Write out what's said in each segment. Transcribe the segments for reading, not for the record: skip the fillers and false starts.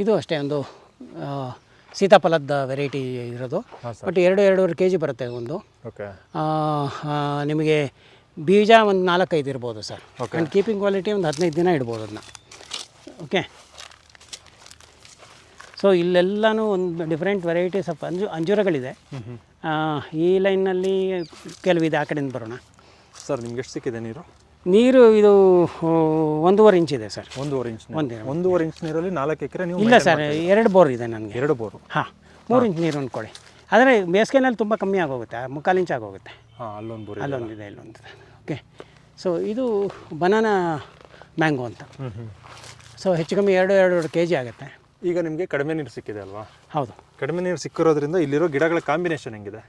ಇದು ಅಷ್ಟೇ ಒಂದು ಸೀತಾಫಲದ ವೆರೈಟಿ ಇರೋದು. ಬಟ್ 2-2.5 kg ಬರುತ್ತೆ ಒಂದು. ಓಕೆ. ನಿಮಗೆ ಬೀಜ ಒಂದು 4-5 ಇರ್ಬೋದು ಸರ್. ಆ್ಯಂಡ್ ಕೀಪಿಂಗ್ ಕ್ವಾಲಿಟಿ ಒಂದು 15 ದಿನ ಇಡ್ಬೋದು ಅದನ್ನ. ಓಕೆ. ಸೊ ಇಲ್ಲೆಲ್ಲನೂ ಒಂದು ಡಿಫ್ರೆಂಟ್ ವೆರೈಟೀಸ್ ಆಫ್ ಅಂಜೂರಗಳಿದೆ. ಈ ಲೈನ್ನಲ್ಲಿ ಕೆಲವಿದೆ. ಆ ಕಡೆಯಿಂದ ಬರೋಣ ಸರ್. ನಿಮ್ಗೆ ಎಷ್ಟು ಸಿಕ್ಕಿದೆ ನೀರು? ನೀರು ಇದು 1.5 ಇಂಚ್ ಇದೆ ಸರ್. 1.5 ಇಂಚ್. 1.5 ಇಂಚ್ ನೀರಲ್ಲಿ 4 ಎಕರೆ ನೀವು? ಇಲ್ಲ ಸರ್, 2 ಬೋರ್ ಇದೆ ನನಗೆ. 2 ಬೋರು? ಹಾಂ, 3 ಇಂಚ್ ನೀರು ಅಂದ್ಕೊಳ್ಳಿ. ಆದರೆ ಬೇಸಿಗೆನಲ್ಲಿ ತುಂಬ ಕಮ್ಮಿ ಆಗೋಗುತ್ತೆ, 3/4 ಇಂಚ್ ಆಗೋಗುತ್ತೆ. ಹಾಂ, ಅಲ್ಲೊಂದು ಬೋರ್, ಅಲ್ಲೊಂದಿದೆ, ಇಲ್ಲೊಂದಿದೆ. ಓಕೆ. ಸೊ ಇದು ಬನಾನಾ ಮ್ಯಾಂಗೋ ಅಂತ. ಸೊ ಹೆಚ್ಚು ಕಮ್ಮಿ 2-2.5 kg ಆಗುತ್ತೆ. ಈಗ ನಿಮಗೆ ಕಡಿಮೆ ನೀರು ಸಿಕ್ಕಿದೆ ಅಲ್ವಾ? ಹೌದು. ಕಡಿಮೆ ನೀರು ಸಿಕ್ಕಿರೋದ್ರಿಂದ ಇಲ್ಲಿರೋ ಗಿಡಗಳ ಕಾಂಬಿನೇಷನ್ ಹೆಂಗಿದೆ?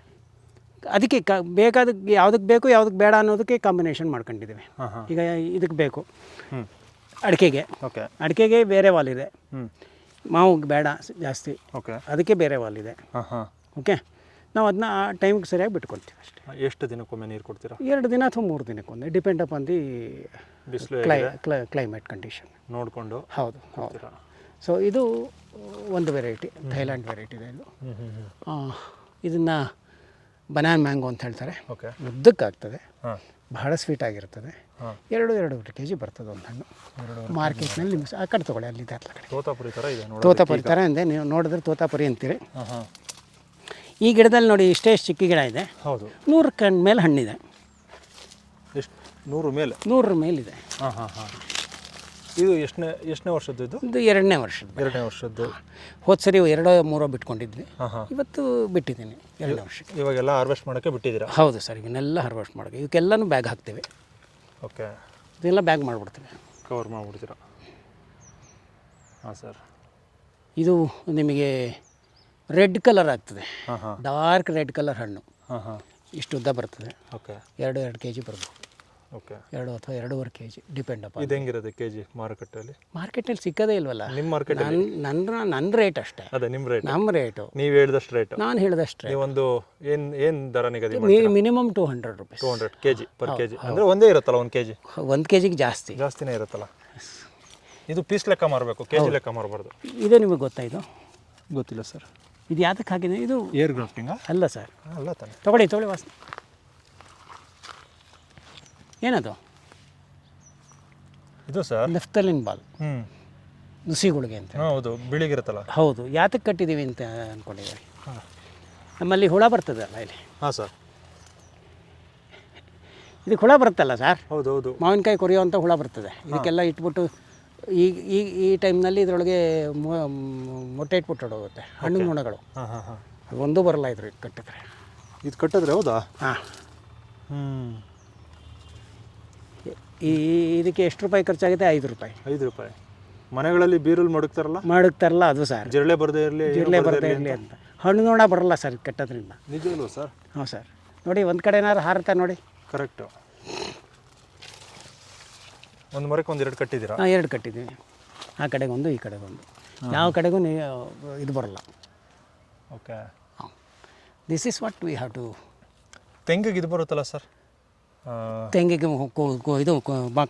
ಅದಕ್ಕೆ ಬೇಕಾದ ಯಾವುದಕ್ಕೆ ಬೇಕು ಯಾವುದಕ್ಕೆ ಬೇಡ ಅನ್ನೋದಕ್ಕೆ ಕಾಂಬಿನೇಷನ್ ಮಾಡ್ಕೊಂಡಿದ್ದೀವಿ. ಈಗ ಇದಕ್ಕೆ ಬೇಕು ಅಡಿಕೆಗೆ. ಓಕೆ. ಅಡಿಕೆಗೆ ಬೇರೆ ವಾಲ್ ಇದೆ. ಮಾವಿಗೆ ಬೇಡ ಜಾಸ್ತಿ. ಓಕೆ. ಅದಕ್ಕೆ ಬೇರೆ ವಾಲ್ ಇದೆ. ಓಕೆ. ನಾವು ಅದನ್ನ ಆ ಟೈಮ್ಗೆ ಸರಿಯಾಗಿ ಬಿಟ್ಕೊಳ್ತೀವಿ ಅಷ್ಟೇ. ಎಷ್ಟು ದಿನಕ್ಕೊಮ್ಮೆ ನೀರು ಕೊಡ್ತೀರಾ? 2 ದಿನ ಅಥವಾ 3 ದಿನಕ್ಕೊಮ್ಮೆ, depend upon the climate condition ನೋಡಿಕೊಂಡು. ಹೌದು ಹೌದು. ಸೊ ಇದು ಒಂದು ವೆರೈಟಿ, ಥೈಲ್ಯಾಂಡ್ ವೆರೈಟಿ ಇದೆ ಇದು. ಇದನ್ನು ಬನಾನಾ ಮ್ಯಾಂಗೋ ಅಂತ ಹೇಳ್ತಾರೆ. ಓಕೆ. ಉದ್ದಕ್ಕಾಗ್ತದೆ, ಬಹಳ ಸ್ವೀಟ್ ಆಗಿರ್ತದೆ. 2-2.5 kg ಬರ್ತದೆ ಒಂದು ಹಣ್ಣು. ಮಾರ್ಕೆಟ್ನಲ್ಲಿ ನಿಮ್ಗೆ ಆ ಕಡೆ ತೊಗೊಳ್ಳಿ, ಅಲ್ಲಿದೆ ಆ ಕಡೆ. ತೋತಾಪುರಿ ಥರ ಇದೆ. ತೋತಾಪುರಿ ಥರ ಇದೆ, ನೀವು ನೋಡಿದ್ರೆ ತೋತಾಪುರಿ ಅಂತೀರಿ. ಈ ಗಿಡದಲ್ಲಿ ನೋಡಿ ಇಷ್ಟೇ ಚಿಕ್ಕ ಗಿಡ ಇದೆ. ಹೌದು. 100 ಕಣ್ಣು ಮೇಲೆ ಹಣ್ಣಿದೆ. ಎಷ್ಟು? 100 ಮೇಲೆ? 100 ಮೇಲಿದೆ. ಇದು ಎಷ್ಟನೇ ವರ್ಷದ್ದು? ಇದು 2ನೇ ವರ್ಷದ್ದು. 2ನೇ ವರ್ಷದ್ದು. ಹೋದ ಸರಿ 2-3 ಬಿಟ್ಕೊಂಡಿದ್ವಿ. ಇವತ್ತು ಬಿಟ್ಟಿದ್ದೀನಿ 2ನೇ ವರ್ಷಕ್ಕೆ. ಇವಾಗೆಲ್ಲ ಹಾರ್ವೆಸ್ಟ್ ಮಾಡೋಕ್ಕೆ ಬಿಟ್ಟಿದ್ದೀರಾ? ಹೌದು ಸರ್, ಇವನ್ನೆಲ್ಲ ಹಾರ್ವೆಸ್ಟ್ ಮಾಡೋಕ್ಕೆ. ಇವಕ್ಕೆಲ್ಲನೂ ಬ್ಯಾಗ್ ಹಾಕ್ತೇವೆ. ಓಕೆ. ಇದೆಲ್ಲ ಬ್ಯಾಗ್ ಮಾಡಿಬಿಡ್ತೀವಿ, ಕವರ್ ಮಾಡಿಬಿಡ್ತೀರಾ? ಹಾಂ ಸರ್. ಇದು ನಿಮಗೆ ರೆಡ್ ಕಲರ್ ಆಗ್ತದೆ, ಡಾರ್ಕ್ ರೆಡ್ ಕಲರ್ ಹಣ್ಣು. ಇಷ್ಟು ಉದ್ದ ಬರ್ತದೆ. ಓಕೆ. 2-2 kg ಬರ್ಬೋದು. ಓಕೆ. 2 ಅಥವಾ 2.5 kg ಡಿಪೆಂಡ್ ಅಪ್ಪ. ಇದು ಹೆಂಗಿರುತ್ತೆ ಕೆಜಿ ಮಾರುಕಟ್ಟೆಯಲ್ಲಿ? ಮಾರ್ಕೆಟಲ್ಲಿ ಸಿಕ್ಕದೇ ಇಲ್ವಲ್ಲ. ನಿಮ್ಮ ಮಾರ್ಕೆಟ್? ನನ್ನ ರೇಟ್ ಅಷ್ಟೇ. ಅದೇ ನಿಮ್ಮ ರೇಟ್? ನಮ್ಮ ರೇಟು ನೀವು ಹೇಳಿದಷ್ಟು ರೇಟ್? ನಾನು ಹೇಳಿದಷ್ಟು ರೇಟ್. ಒಂದು ಏನು ದರ ನಿಗದಿ ಮಾಡಿ? Minimum 200 rupees. 200 kg per kg ಅಂದರೆ ಒಂದೇ ಇರುತ್ತಲ್ಲ? 1 kg? 1 kgಗೆ ಜಾಸ್ತಿನೇ ಇರುತ್ತಲ್ಲ. ಇದು ಪೀಸ್ ಲೆಕ್ಕ ಮಾರಬೇಕು, ಕೆಜಿ ಲೆಕ್ಕ ಮಾರಬಾರ್ದು. ಇದು ನಿಮಗೆ ಗೊತ್ತಾ? ಇದು ಗೊತ್ತಿಲ್ಲ ಸರ್. ಇದು ಯಾತಕ್ಕೆ ಹಾಕಿದೆ? ಇದು ಏರ್ ಗ್ರಾಫ್ಟಿಂಗಾ? ಅಲ್ಲ ಸರ್. ಅಲ್ಲ ತಾನೆ. ತೊಗೊಳ್ಳಿ ವಾಸನೆ. ಏನದು? ಇದು ಸರ್ ನೆಫ್ತಲಿನ್ ಬಾಲ್. ನುಸಿಗಳಿಗೆ ಅಂತ. ಹೌದು, ಬಿಳಿಗಿರುತ್ತಲ್ಲ. ಹೌದು. ಯಾತಕ್ಕೆ ಕಟ್ಟಿದ್ದೀವಿ ಅಂತ ಅಂದ್ಕೊಂಡಿದ್ದೀವಿ. ನಮ್ಮಲ್ಲಿ ಹುಳ ಬರ್ತದಲ್ಲ ಇಲ್ಲಿ. ಹಾಂ ಸರ್. ಇದಕ್ಕೆ ಹುಳ ಬರುತ್ತಲ್ಲ ಸರ್? ಹೌದು ಹೌದು. ಮಾವಿನಕಾಯಿ ಕೊರಿಯೋವಂಥ ಹುಳ ಬರ್ತದೆ. ಇದಕ್ಕೆಲ್ಲ ಇಟ್ಬಿಟ್ಟು ಈ ಟೈಮ್ನಲ್ಲಿ ಇದರೊಳಗೆ ಮೊಟ್ಟೆ ಇಟ್ಬಿಟ್ಟು ಹೋಗುತ್ತೆ ಹಣ್ಣು ನೊಣಗಳು. ಒಂದು ಬರಲ್ಲ ಇದ್ರ ಕಟ್ಟಿದ್ರೆ. ಇದು ಕಟ್ಟಿದ್ರೆ? ಹೌದಾ? ಹಾಂ. ಇದಕ್ಕೆ ಎಷ್ಟು ರೂಪಾಯಿ ಖರ್ಚಾಗುತ್ತೆ? 5 ರೂಪಾಯಿ. 5 ರೂಪಾಯಿ. ಮನೆಗಳಲ್ಲಿ ಬೀರಲ್ಲಿ ಮಡಗ್ತಾರಲ್ಲ ಅದು ಸರ್. ಜಿರಳೆ ಬರದೇ ಇರಲಿ ಅಂತ. ಹಣ್ಣು ನೋಡ ಬರಲ್ಲ ಸರ್ ಕಟ್ಟೋದ್ರಿಂದ. ನಿಜವಲ್ಲ ಸರ್? ಹಾಂ ಸರ್. ನೋಡಿ, ಒಂದು ಕಡೆ ಏನಾದ್ರು ಹಾರುತ್ತಾ ನೋಡಿ. ಕರೆಕ್ಟು. ಒಂದು ಮರಕ್ಕೆ 1-2 ಕಟ್ಟಿದ್ದೀರಾ? ಹಾಂ, 2 ಕಟ್ಟಿದ್ದೀವಿ. ಆ ಕಡೆಗೊಂದು, ಈ ಕಡೆಗೊಂದು. ಯಾವ ಕಡೆಗೂ ಇದು ಬರಲ್ಲ. ಓಕೆ. ಹಾಂ, this is what we have to. ತೆಂಗಿಗೆ ಇದು ಬರುತ್ತಲ್ಲ ಸರ್? ತೆಂಗಿಗೆ ಇದು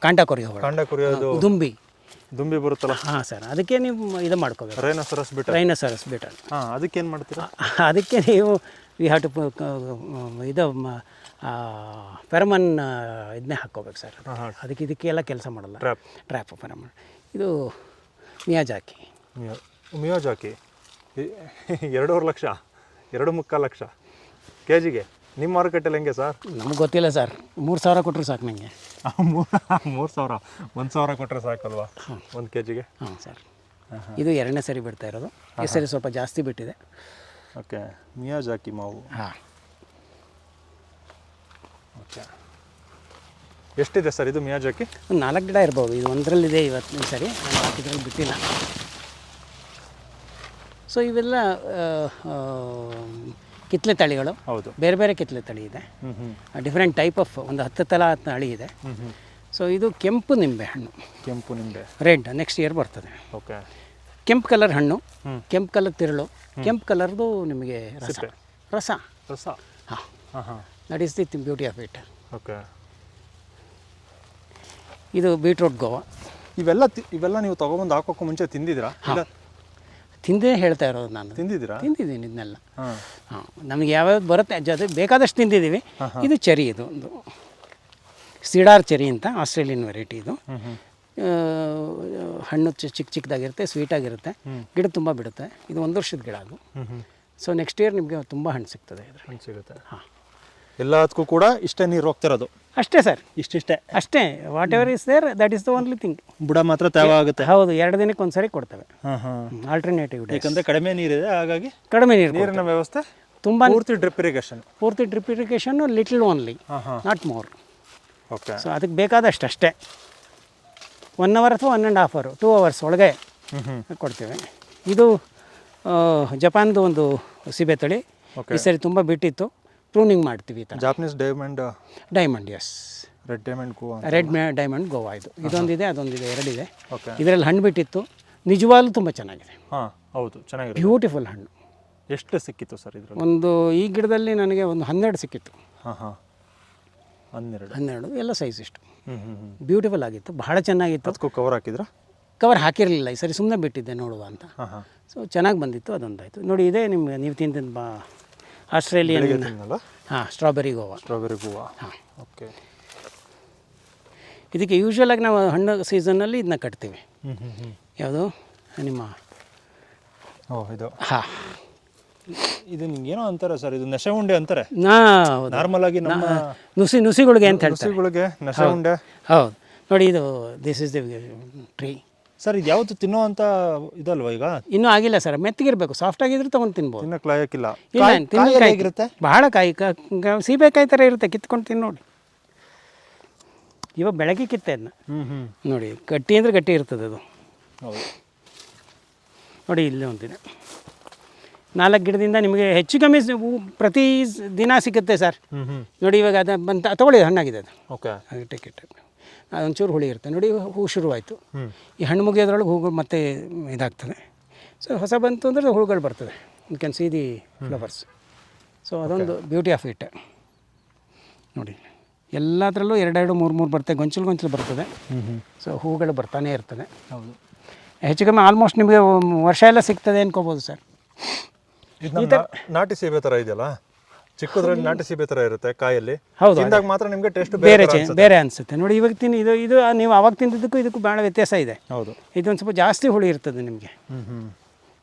ಕಾಂಡ ಕೊರಿಯೋದು ದುಂಬಿ ಬರುತ್ತಲ್ಲ? ಹಾಂ ಸರ್. ಅದಕ್ಕೆ ನೀವು ಇದು ಮಾಡ್ಕೋಬೇಕು, ರೈನೋಸರಸ್ ಬಿಟ. ಹಾಂ, ಅದಕ್ಕೆ ಏನು ಮಾಡ್ತೀರಾ? ಅದಕ್ಕೆ ನೀವು ವಿ ಹ್ಯಾವ್ ಟು ಇದು ಫೆರಮನ್ ಇದನ್ನೇ ಹಾಕ್ಕೋಬೇಕು ಸರ್. ಇದಕ್ಕೆಲ್ಲ ಕೆಲಸ ಮಾಡಲ್ಲ. ಟ್ರ್ಯಾಪ್ ಫೆರಮನ್. ಇದು ಮಿಯಾಜಾಕಿ. 2.5 ಲಕ್ಷ, 2.25 ಲಕ್ಷ ಕೆಜಿಗೆ. ನಿಮ್ಮ ಮಾರುಕಟ್ಟೆಲ್ಲಿ ಹೆಂಗೆ ಸರ್? ನಮ್ಗೆ ಗೊತ್ತಿಲ್ಲ ಸರ್. 3,000 ಕೊಟ್ಟರು ಸಾಕು ನನಗೆ. 3,000? 1,000 ಕೊಟ್ಟರೆ ಸಾಕಲ್ವಾ 1 ಕೆಜಿಗೆ? ಹಾಂ ಸರ್. ಇದು 2ನೇ ಸರಿ ಬಿಡ್ತಾ ಇರೋದು. ಈ ಸರಿ ಸ್ವಲ್ಪ ಜಾಸ್ತಿ ಬಿಟ್ಟಿದೆ. ಓಕೆ. ಮಿಯಾಜಾಕಿ ಮಾವು. ಹಾಂ. ಓಕೆ. ಎಷ್ಟಿದೆ ಸರ್ ಇದು ಮಿಯಾಜಾಕಿ? ಒಂದು 4 ಗಿಡ ಇರ್ಬೋದು. ಇದು ಒಂದರಲ್ಲಿದೆ ಇವತ್ತಿನ ಸರಿ, ನಾನು ಬಾಕಿದ್ರಲ್ಲಿ ಬಿಟ್ಟಿಲ್ಲ. ಸೊ ಇವೆಲ್ಲ ಕಿತ್ತಲೆ ತಳಿಗಳು. ಹೌದು. ಬೇರೆ ಬೇರೆ ಕಿತ್ತಲೆ ತಳಿ ಇದೆ. ಡಿಫ್ರೆಂಟ್ ಟೈಪ್ ಆಫ್ ಒಂದು 10 ತಳಿ ಇದೆ. ಸೊ ಇದು ಕೆಂಪು ನಿಂಬೆ ಹಣ್ಣು. ಕೆಂಪು ನಿಂಬೆ. ರೆಡ್ ನೆಕ್ಸ್ಟ್ ಇಯರ್ ಬರ್ತದೆ. ಓಕೆ. ಕೆಂಪು ಕಲರ್ ಹಣ್ಣು, ಕೆಂಪು ಕಲರ್ ತಿರುಳು, ಕೆಂಪು ಕಲರ್ದು ನಿಮಗೆ ರಸ. ಹಾಂ. That is the beauty of it. Okay. ಇದು ಬೀಟ್ರೂಟ್ ಗೋವಾ. ಇವೆಲ್ಲ ನೀವು ತೊಗೊಬಂದು ಹಾಕೋಕ್ಕೂ ಮುಂಚೆ ತಿಂದಿದ್ರಾ? ತಿಂದೇ ಹೇಳ್ತಾ ಇರೋದು ನಾನು. ತಿಂದಿದ್ದೀರಾ? ತಿಂದಿದ್ದೀನಿ ಇದನ್ನೆಲ್ಲ. ಹಾಂ ಹಾಂ, ನಮಗೆ ಯಾವ್ಯಾವ್ದು ಬರುತ್ತೆ ಜೊತೆ ಬೇಕಾದಷ್ಟು ತಿಂದಿದ್ದೀವಿ. ಇದು ಚೆರಿ, ಇದು ಒಂದು ಸಿಡಾರ್ ಚೆರಿ ಅಂತ ಆಸ್ಟ್ರೇಲಿಯನ್ ವೆರೈಟಿ ಇದು. ಹಣ್ಣು ಚಿಕ್ಕ ಚಿಕ್ಕದಾಗಿರುತ್ತೆ, ಸ್ವೀಟಾಗಿರುತ್ತೆ, ಗಿಡ ತುಂಬ ಬಿಡುತ್ತೆ. ಇದು 1 ವರ್ಷದ ಗಿಡ ಅದು. ಸೊ ನೆಕ್ಸ್ಟ್ ಇಯರ್ ನಿಮಗೆ ತುಂಬ ಹಣ್ಣು ಸಿಗ್ತದೆ ಇದ್ರ. ಹಣ್ಣು ಸಿಗುತ್ತೆ. ಹಾಂ, ಎಲ್ಲದಕ್ಕೂ ಕೂಡ ಇಷ್ಟೇ ನೀರು ಹೋಗ್ತಿರೋದು? ಅಷ್ಟೇ ಸರ್, ಇಷ್ಟಿಷ್ಟೇ ಅಷ್ಟೇ. Whatever is there that is the only thing. ಬುಡ ಮಾತ್ರ ತೇವ ಆಗುತ್ತೆ? ಹೌದು, 2 ದಿನಕ್ಕೆ ಒಂದ್ಸರಿ ಕೊಡ್ತೇವೆ. ಹಾಂ ಹಾಂ, ಆಲ್ಟರ್ನೇಟಿವ್ ಡೇ. ಯಾಕಂದರೆ ಕಡಿಮೆ ನೀರಿದೆ, ಹಾಗಾಗಿ ಕಡಿಮೆ ನೀರಿನ ವ್ಯವಸ್ಥೆ ತುಂಬ. ಪೂರ್ತಿ ಡ್ರಿಪ್ ಇರಿಗೇಷನ್? ಪೂರ್ತಿ drip irrigation, little only, not more. Okay. So ಅದಕ್ಕೆ ಬೇಕಾದಷ್ಟು ಅಷ್ಟೇ. 1 ಅವರ್ ಅಥವಾ 1.5 ಅವರ್, 2 ಅವರ್ಸ್ ಒಳಗೆ ಕೊಡ್ತೇವೆ. ಇದು ಜಪಾನ್ದು ಒಂದು ಸೀಬೆ ತಳಿ. ಈ ಸರಿ ತುಂಬ ಬಿಟ್ಟಿತ್ತು, ಪ್ರೂನಿಂಗ್ ಮಾಡ್ತೀವಿ. ಈ ಥರ Japanese diamond, yes, red diamond guava. Red diamond guava ಇದು. ಇದೊಂದಿದೆ, ಅದೊಂದಿದೆ, 2 ಇದೆ. ಓಕೆ. ಇದರಲ್ಲಿ ಹಣ್ಣು ಬಿಟ್ಟಿತ್ತು, ನಿಜವಾಗ್ಲೂ ತುಂಬ ಚೆನ್ನಾಗಿದೆ. ಹಾಂ ಹೌದು, ಚೆನ್ನಾಗಿದೆ, ಬ್ಯೂಟಿಫುಲ್ ಹಣ್ಣು. ಎಷ್ಟು ಸಿಕ್ಕಿತ್ತು ಸರ್ ಇದ್ರಲ್ಲಿ? ಒಂದು ಈ ಗಿಡದಲ್ಲಿ ನನಗೆ ಒಂದು 12 ಸಿಕ್ಕಿತ್ತು. ಹಾಂ ಹಾಂ, 12 ಎಲ್ಲ ಸೈಜ್ ಇಷ್ಟು. ಬ್ಯೂಟಿಫುಲ್ ಆಗಿತ್ತು, ಬಹಳ ಚೆನ್ನಾಗಿತ್ತು. ಅದಕ್ಕೂ ಕವರ್ ಹಾಕಿದ್ರಾ? ಕವರ್ ಹಾಕಿರಲಿಲ್ಲ ಈ ಸರಿ, ಸುಮ್ಮನೆ ಬಿಟ್ಟಿದ್ದೆ ನೋಡುವ ಅಂತ. ಹಾಂ ಹಾಂ. ಸೊ ಚೆನ್ನಾಗಿ ಬಂದಿತ್ತು, ಅದೊಂದಾಯಿತು. ನೋಡಿ, ಇದೇ ನಿಮ್ಗೆ ನೀವು ತಿಂತಿದ್ದು ಆಸ್ಟ್ರೇಲಿಯನ್. ಹಾಂ, ಸ್ಟ್ರಾಬೆರಿ ಗೋವಾ. ಹಾಂ, ಓಕೆ. ಇದಕ್ಕೆ ಯೂಶ್ವಲಾಗಿ ನಾವು ಹಣ್ಣು ಸೀಸನ್ನಲ್ಲಿ ಇದನ್ನ ಕಟ್ತೀವಿ. ಯಾವುದು ನಿಮ್ಮ ಇದು? ಹಾಂ, ಇದು ನಿಂಗೇನೋ ಅಂತಾರೆ ಸರ್, ಇದು ನಶೆ ಉಂಡೆ ಅಂತಾರೆ ನಾರ್ಮಲ್ ಆಗಿ ನಮ್ಮ ನುಸಿಗಳಿಗೆ ಅಂತ ಹೇಳ್ತಾರೆ. ನುಸಿಗಳಿಗೆ ನಶೆ ಉಂಡೆ. ಹೌದು, ನೋಡಿ ಇದು this is the tree. Sir ಇದು ಯಾವತ್ತು ತಿನ್ನೋ ಅಂತ ಇದಲ್ವಾ ಈಗ? ಇನ್ನೂ ಆಗಿಲ್ಲ ಸರ್, ಮೆತ್ತಗಿರ್ಬೇಕು, ಸಾಫ್ಟ್ ಆಗಿದ್ರೆ ತೊಗೊಂಡು ತಿನ್ಬೋದು. ತಿನ್ನಕ್ಕೆ ಲಾಯಕ್ಕಿಲ್ಲ. ಇಲ್ಲ, ತಿನ್ನೋಕೆ ಬಹಳ ಕಾಯಿ, ಸೀಬೆಕಾಯಿ ಥರ ಇರುತ್ತೆ, ಕಿತ್ಕೊಂಡು ತಿನ್ನು ನೋಡಿ. ಇವಾಗ ಬೆಳಗ್ಗೆ ಕಿತ್ತೆ ಅದನ್ನ ನೋಡಿ, ಗಟ್ಟಿ ಅಂದರೆ ಗಟ್ಟಿ ಇರ್ತದೆ ಅದು. ಹೌದು ನೋಡಿ, ಇಲ್ಲೇ ಒಂದಿದೆ. 4 ಗಿಡದಿಂದ ನಿಮಗೆ ಹೆಚ್ಚು ಕಮ್ಮಿ ಪ್ರತಿ ದಿನ ಸಿಗುತ್ತೆ ಸರ್. ನೋಡಿ, ಇವಾಗ ಅದು ಬಂತ ತೊಗೊಳ್ಳಿ, ಹಣ್ಣಾಗಿದೆ ಅದು. ಓಕೆ. ಟಿಕೆಟ್ ಅದೊಂಚೂರು ಹುಳಿ ಇರುತ್ತೆ ನೋಡಿ. ಹೂ ಶುರುವಾಯಿತು, ಈ ಹಣ್ಣು ಮುಗಿಯೋದ್ರೊಳಗೆ ಹೂಗಳು ಮತ್ತೆ ಇದಾಗ್ತದೆ. ಸೊ ಹೊಸ ಬಂತು ಅಂದರೆ ಹೂಗಳು ಬರ್ತದೆ. You can see the flowers. So ಅದೊಂದು ಬ್ಯೂಟಿ ಆಫ್ ಇಟ್. ನೋಡಿ, ಎಲ್ಲದರಲ್ಲೂ 2-2, 3-3 ಬರ್ತದೆ, ಗೊಂಚಲು ಬರ್ತದೆ. ಸೊ ಹೂಗಳು ಬರ್ತಾನೆ ಇರ್ತದೆ. ಹೌದು, ಹೆಚ್ಚು ಕಮ್ಮಿ ಆಲ್ಮೋಸ್ಟ್ ನಿಮಗೆ ವರ್ಷ ಎಲ್ಲ ಸಿಗ್ತದೆ ಅನ್ಕೋಬೋದು ಸರ್. ಇದು ನಾಟಿ ಸೀಬೆ ಥರ ಇದೆಯಲ್ಲ, ಚಿಕ್ಕದ್ರಲ್ಲಿ ನಾಟಿ ಸೀಬೆ ಥರ ಇರುತ್ತೆ ಕಾಯಲ್ಲಿ. ಹೌದು, ತಿಂದಾಗ ಮಾತ್ರ ನಿಮಗೆ ಟೇಸ್ಟ್ ಬೇರೆ ಅನಿಸುತ್ತೆ. ನೋಡಿ, ಇವಾಗ ಇದು ನೀವು ಅವಾಗ ತಿಂದಿದ್ದಕ್ಕೂ ಇದಕ್ಕೂ ಭಾಳ ವ್ಯತ್ಯಾಸ ಇದೆ. ಹೌದು, ಇದೊಂದು ಸ್ವಲ್ಪ ಜಾಸ್ತಿ ಹುಳಿ ಇರ್ತದೆ ನಿಮಗೆ.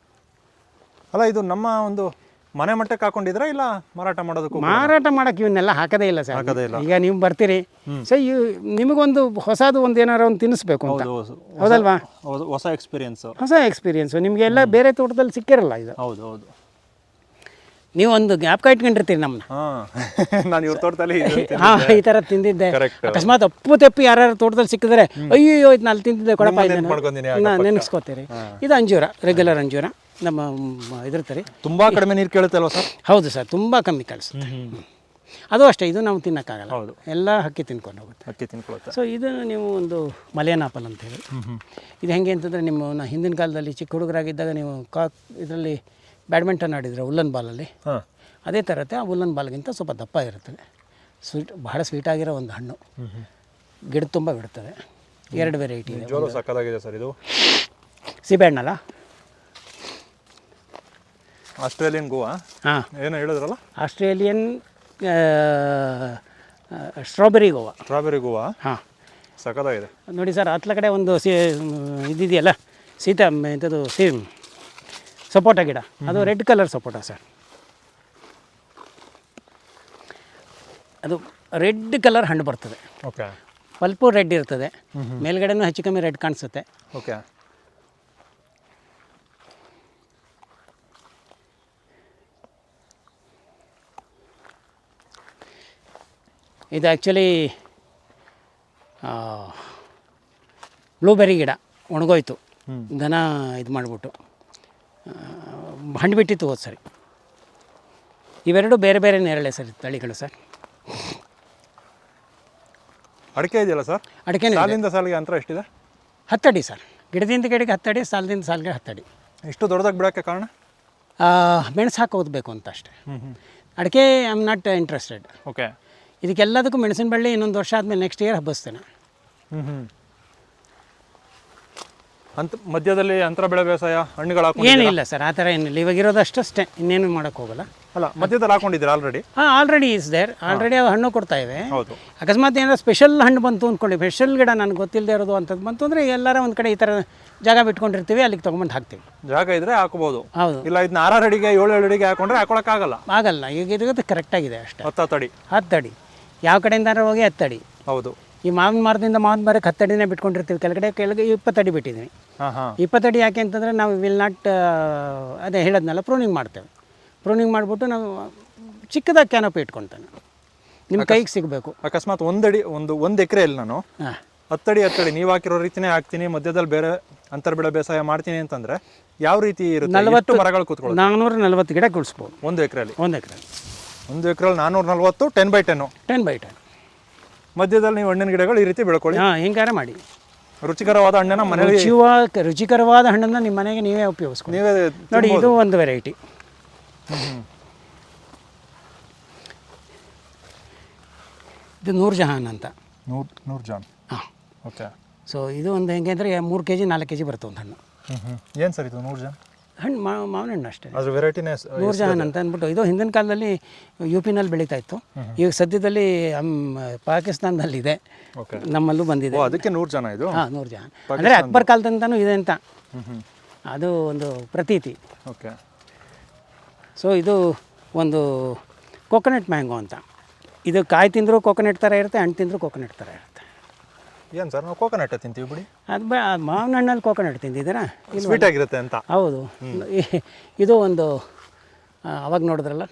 ಅಲ್ಲ, ಇದು ನಮ್ಮ ಒಂದು ಮನೆ ಮಟ್ಟಕ್ಕೆ ಹಾಕೊಂಡಿದ್ರೆ ಇಲ್ಲ ಮಾರಾಟ ಮಾಡೋದಕ್ಕೂ? ಮಾರಾಟ ಮಾಡೋಕ್ಕೆ ಇವನ್ನೆಲ್ಲ ಹಾಕೋದೇ ಇಲ್ಲ ಸರ್. ಈಗ ನೀವು ಬರ್ತೀರಿ, ಸೊ ನಿಮಗೊಂದು ಹೊಸದು ಒಂದು ಏನಾರು ಒಂದು ತಿನ್ನಿಸ್ಬೇಕು ಅಂತ, ಹೌದಲ್ವಾ? ಹೊಸ ಎಕ್ಸ್ಪೀರಿಯನ್ಸು ನಿಮಗೆ ಎಲ್ಲ ಬೇರೆ ತೋಟದಲ್ಲಿ ಸಿಕ್ಕಿರಲ್ಲ ಇದು. ಹೌದು ಹೌದು. ನೀವು ಒಂದು ಜ್ಞಾಪಕ ಇಟ್ಕೊಂಡಿರ್ತೀರಿ ನಮ್ಮನ್ನ. ನಾನು ಇವ್ರ ತೋಟದಲ್ಲಿ ಹಾಂ, ಈ ಥರ ತಿಂದಿದ್ದೆ. ಅಕಸ್ಮಾತ್ ಅಪ್ಪು ತೆಪ್ಪಿ ಯಾರು ತೋಟದಲ್ಲಿ ಸಿಕ್ಕಿದ್ರೆ, ಅಯ್ಯೋ ಇದು ನಾನು ತಿಂದಿದ್ದೆ ಕೊಡಪ್ಪ, ನೆನೆಸ್ಕೋತೀರಿ. ಇದು ಅಂಜೂರ, ರೆಗ್ಯುಲರ್ ಅಂಜೂರ, ನಮ್ಮ ಇದ್ರ ತರಿ. ತುಂಬ ಕಡಿಮೆ ನೀರು ಕೇಳುತ್ತೆ ಅಲ್ವಾ ಸರ್? ಹೌದು ಸರ್, ತುಂಬ ಕಮ್ಮಿ ಕಳಿಸುತ್ತೆ. ಅದು ಅಷ್ಟೇ, ಇದು ನಾವು ತಿನ್ನೋಕ್ಕಾಗಲ್ಲ. ಹೌದು, ಎಲ್ಲ ಹಕ್ಕಿ ತಿನ್ಕೊಂಡು ಹೋಗುತ್ತೆ. ಹಕ್ಕಿ ತಿನ್ಕೊಳ್ಳುತ್ತೆ. ಸೊ ಇದು ನೀವು ಒಂದು ಮಲಯನ್ ಆಪಲ್ ಅಂತ ಹೇಳಿ. ಇದು ಹೆಂಗೆ ಅಂತಂದರೆ, ನಿಮ್ಮ ಹಿಂದಿನ ಕಾಲದಲ್ಲಿ ಚಿಕ್ಕ ಹುಡುಗರಾಗಿದ್ದಾಗ ನೀವು ಇದರಲ್ಲಿ ಬ್ಯಾಡ್ಮಿಂಟನ್ ಆಡಿದರೆ ಉಲ್ಲನ್ ಬಾಲಲ್ಲಿ, ಅದೇ ಥರತೆ ಆ ಉಲ್ಲನ್ ಬಾಲ್ಗಿಂತ ಸ್ವಲ್ಪ ದಪ್ಪ ಇರುತ್ತದೆ. ಬಹಳ ಸ್ವೀಟಾಗಿರೋ ಒಂದು ಹಣ್ಣು, ಗಿಡ ತುಂಬ ಬಿಡ್ತದೆ. 2 ವೆರೈಟಿ ಇದೆ. ಸಕ್ಕತ್ತಾಗಿದೆ ಸರ್ ಇದು. ಸೀಬೆಹಣ್ಣಲ್ಲ, ಆಸ್ಟ್ರೇಲಿಯನ್ ಗೋವಾ. ಹಾಂ, ಏನೋ ಹೇಳಿದ್ರಲ್ಲ, ಆಸ್ಟ್ರೇಲಿಯನ್ ಸ್ಟ್ರಾಬೆರಿ ಗೋವಾ. ಹಾಂ, ಸಕ್ಕತ್ತಾಗಿದೆ ನೋಡಿ ಸರ್. ಹತ್ತಲ ಕಡೆ ಒಂದು ಇದಿದೆಯಲ್ಲ, ಇಂಥದ್ದು ಸಪೋಟ ಗಿಡ, ಅದು ರೆಡ್ ಕಲರ್ ಸಪೋಟ ಸರ್. ಅದು ರೆಡ್ ಕಲರ್ ಹಣ್ಣು ಬರ್ತದೆ. ಓಕೆ. ಪಲ್ಪು ರೆಡ್ ಇರ್ತದೆ, ಮೇಲ್ಗಡೆನೂ ಹೆಚ್ಚು ಕಮ್ಮಿ ರೆಡ್ ಕಾಣಿಸುತ್ತೆ. ಓಕೆ. ಇದು ಆ್ಯಕ್ಚುಲಿ ಬ್ಲೂಬೆರಿ ಗಿಡ ಒಣಗೋಯ್ತು, ದನ ಇದು ಮಾಡಿಬಿಟ್ಟು ಹಣ್ಣು ಬಿಟ್ಟಿತ್ತು ಹೋದ ಸರಿ. ಇವೆರಡು ಬೇರೆ ಬೇರೆ ನೇರಳೆ ಸರ್ ತಳಿಗಳು ಸರ್. ಅಡಿಕೆ ಇದೆಯಲ್ಲ ಸರ್? ಅಡಿಕೆ ಸಾಲಿಂದ ಸಾಲಿಗೆ ಅಂತರ ಎಷ್ಟಿದೆ? 10 ಅಡಿ ಸರ್. ಗಿಡದಿಂದ ಗಿಡಕ್ಕೆ 10 ಅಡಿ, ಸಾಲದಿಂದ ಸಾಲಿಗೆ 10 ಅಡಿ. ಇಷ್ಟು ದೊಡ್ಡದಾಗಿ ಬಿಡೋಕ್ಕೆ ಕಾರಣ? ಮೆಣಸು ಹಾಕಿ ಓದಬೇಕು ಅಂತ ಅಷ್ಟೇ. ಅಡಿಕೆ I am not interested. Okay. ಇದಕ್ಕೆಲ್ಲದಕ್ಕೂ ಮೆಣಸಿನ ಬಳ್ಳಿ ಇನ್ನೊಂದು ವರ್ಷ ಆದಮೇಲೆ ನೆಕ್ಸ್ಟ್ ಇಯರ್ ಹಬ್ಬಿಸ್ತೇನೆ. ಅಂತ ಮಧ್ಯದಲ್ಲಿ ಅಂತರ ಬೆಳೆ ಬೇಸಾಯ ಹಣ್ಣುಗಳು ಹಾಕೊಂಡು ಏನೂ ಇಲ್ಲ ಸರ್, ಆ ಥರ ಏನಿಲ್ಲ. ಇವಾಗ ಇರೋದಷ್ಟೇ, ಇನ್ನೇನು ಮಾಡೋಕ್ಕೆ ಹೋಗಲ್ಲ. ಅಲ್ಲ, ಮಧ್ಯದಲ್ಲಿ ಹಾಕೊಂಡಿದ್ದೀರಾ ಆಲ್ರೆಡಿ? ಹಾಂ, ಆಲ್ರೆಡಿ ಈಸ್ ದೇರ್, ಆಲ್ರೆಡಿ ಅವು ಹಣ್ಣು ಕೊಡ್ತಾ ಇವೆ. ಹೌದು. ಅಕಸ್ಮಾತ್ ಏನಾದ್ರು ಸ್ಪೆಷಲ್ ಹಣ್ಣು ಬಂತು ಅಂದ್ಕೊಳ್ಳಿ, ಸ್ಪೆಷಲ್ ಗಿಡ ನನಗೆ ಗೊತ್ತಿಲ್ಲದೆ ಇರೋದು ಅಂಥದ್ದು ಬಂತು ಅಂದರೆ ಎಲ್ಲರ ಒಂದು ಕಡೆ ಈ ಥರ ಜಾಗ ಬಿಟ್ಕೊಂಡಿರ್ತೀವಿ, ಅಲ್ಲಿಗೆ ತೊಗೊಂಬಂದು ಹಾಕ್ತೀವಿ. ಜಾಗ ಇದ್ರೆ ಹಾಕೋಬಹುದು. ಹೌದು. ಇಲ್ಲ ಇದನ್ನ 6 ಅಡಿಗೆ 7 ಅಡಿಗೆ ಹಾಕೊಂಡ್ರೆ ಹಾಕೊಳಕ್ಕಾಗಲ್ಲ. ಆಗಲ್ಲ, ಈಗ ಇರೋದು ಕರೆಕ್ಟಾಗಿದೆ ಅಷ್ಟೇ. 10 ಅಡಿ 10 ಅಡಿ ಯಾವ ಕಡೆಯಿಂದ ಹೋಗಿ 10 ಅಡಿ. ಹೌದು. ಈ ಮಾವಿನ ಮರದಿಂದ ಮಾವಿನ ಮರಕ್ಕೆ 10 ಅಡಿನೇ ಬಿಟ್ಕೊಂಡಿರ್ತೀವಿ, ಕೆಳಗೆ 20 ಅಡಿ ಬಿಟ್ಟಿದ್ದೀನಿ. 20 ಅಡಿ ಯಾಕೆ ಅಂತಂದರೆ ನಾವು ವಿಲ್ ನಾಟ್, ಅದೇ ಹೇಳೋದ್ನಲ್ಲ, ಪ್ರೂನಿಂಗ್ ಮಾಡ್ತೇವೆ. ಪ್ರೂನಿಂಗ್ ಮಾಡಿಬಿಟ್ಟು ನಾವು ಚಿಕ್ಕದಾಗಿ ಕ್ಯಾನೋಪಿ ಇಟ್ಕೊತಾನೆ, ನಿಮ್ಮ ಕೈಗೆ ಸಿಗಬೇಕು. ಅಕಸ್ಮಾತ್ 1 ಅಡಿ ಒಂದು ಎಕರೆಯಲ್ಲಿ ನಾನು 10 ಅಡಿ ನೀವು ಹಾಕಿರೋ ರೀತಿನೇ ಹಾಕ್ತೀನಿ, ಮಧ್ಯದಲ್ಲಿ ಬೇರೆ ಅಂತರ ಬೆಳೆ ಬೇಸಾಯ ಮಾಡ್ತೀನಿ ಅಂತಂದ್ರೆ ಯಾವ ರೀತಿ ಇರುತ್ತೆ? 40 ಮರಗಳು ಕೂತ್ಕೊಳ್ಳಿ, 440 ಗಿಡ ಕುಳಿಸ್ಬೋದು 1 ಎಕರೆಯಲ್ಲಿ. 1 ಎಕರೆಯಲ್ಲಿ 440, 10x10. 10x10 ಮಧ್ಯದಲ್ಲಿ ನೀವು ಹಣ್ಣಿನ ಗಿಡಗಳು ಈ ರೀತಿ ಬೆಳ್ಕೊಳ್ಳಿ. ಹಿಂಗಾರ ಮಾಡಿ. ರುಚಿಕರವಾದ ಹಣ್ಣನ್ನ ಮನೆಯಲ್ಲಿ, ರುಚಿಕರವಾದ ಹಣ್ಣನ್ನು ನಿಮ್ಮ ಮನೆಗೆ ನೀವೇ ಉಪಯೋಗಿಸ್ಕೊಂಡು ನೀವೇ ನೋಡಿ. ಇದು ಒಂದು ವೆರೈಟಿ. ಇದು ನೂರ್ ಜಹಾನ್ ಅಂತ. ನೂರ್ ಜಾನ್. ಹಾಂ, ಓಕೆ. ಸೊ ಇದು ಒಂದು ಹೆಂಗೆ ಅಂದರೆ 3 kg 4 kg ಬರುತ್ತೆ ಒಂದು ಹಣ್ಣು. ಏನು ಸರ್ ಇದು ನೂರ್ ಜಾನ್? ಹಣ್ಣು ಮಾವಿನ ಹಣ್ಣು ಅಷ್ಟೇ. ಅದ್ರ ವೆರೈಟಿನೇ ನೂರ್ ಜಹಾನ್ ಅಂತ ಅಂದ್ಬಿಟ್ಟು. ಇದು ಹಿಂದಿನ ಕಾಲದಲ್ಲಿ UP-ನಲ್ಲಿ ಬೆಳೀತಾ ಇತ್ತು. ಈಗ ಸದ್ಯದಲ್ಲಿ ಪಾಕಿಸ್ತಾನದಲ್ಲಿದೆ, ನಮ್ಮಲ್ಲೂ ಬಂದಿದೆ. ಅದಕ್ಕೆ ನೂರ್ ಜಾನ್ ಇದು. ಹಾಂ, ನೂರ್ ಜಹಾನ್ ಅಂದರೆ ಅಕ್ಬರ್ ಕಾಲದಿಂದನೂ ಇದೆ ಅಂತ ಅದು ಒಂದು ಪ್ರತೀತಿ. ಓಕೆ. ಸೊ ಇದು ಒಂದು ಕೋಕೋನಟ್ ಮ್ಯಾಂಗೋ ಅಂತ. ಇದು ಕಾಯಿ ತಿಂದರೂ ಕೋಕೋನಟ್ ಥರ ಇರುತ್ತೆ, ಹಣ್ಣು ತಿಂದರೂ ಕೋಕೋನಟ್ ಥರ ಇರುತ್ತೆ. ಏನು ಸರ್, ನಾವು ಕೋಕೋನಟ್ ತಿಂತೀವಿ ಬಿಡಿ. ಅದು ಮಾವಿನ ಹಣ್ಣಲ್ಲಿ ಕೋಕೋನಟ್ ತಿಂದಿದ್ದೀರಾ? ಸ್ವೀಟ್ ಆಗಿರುತ್ತೆ ಅಂತ. ಹೌದು. ಇದು ಒಂದು ಅವಾಗ ನೋಡಿದ್ರಲ್ಲ,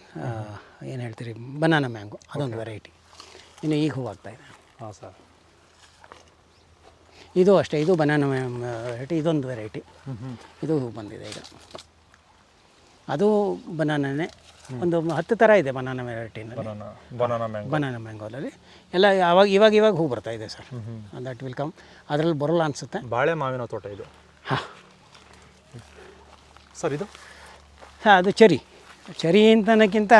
ಏನು ಹೇಳ್ತೀರಿ, ಬನಾನಾ ಮ್ಯಾಂಗೋ, ಅದೊಂದು ವೆರೈಟಿ. ಇನ್ನು ಈಗ ಹೂವಾಗ್ತಾಯಿದೆ. ಹಾಂ ಸರ್. ಇದು ಅಷ್ಟೇ, ಇದು ಬನಾನಾ ವೆರೈಟಿ, ಇದೊಂದು ವೆರೈಟಿ. ಇದು ಹೂ ಬಂದಿದೆ ಈಗ. ಅದು ಬನಾನಾನೇ, ಒಂದು 10 ಥರ ಇದೆ ಬನಾನಾ ವೆರೈಟಿನಲ್ಲಿ. ಬನಾನಾ ಮ್ಯಾಂಗೋದಲ್ಲಿ ಎಲ್ಲ ಇವಾಗ ಹೂ ಬರ್ತಾ ಇದೆ ಸರ್. That will come. ಅದರಲ್ಲಿ ಬರೋಲ್ಲ ಅನಿಸುತ್ತೆ. ಬಾಳೆ ಮಾವಿನ ತೋಟ ಇದು. ಹಾಂ ಸರ್, ಇದು ಹಾಂ, ಅದು ಚರಿ ಅಂತನಕ್ಕಿಂತ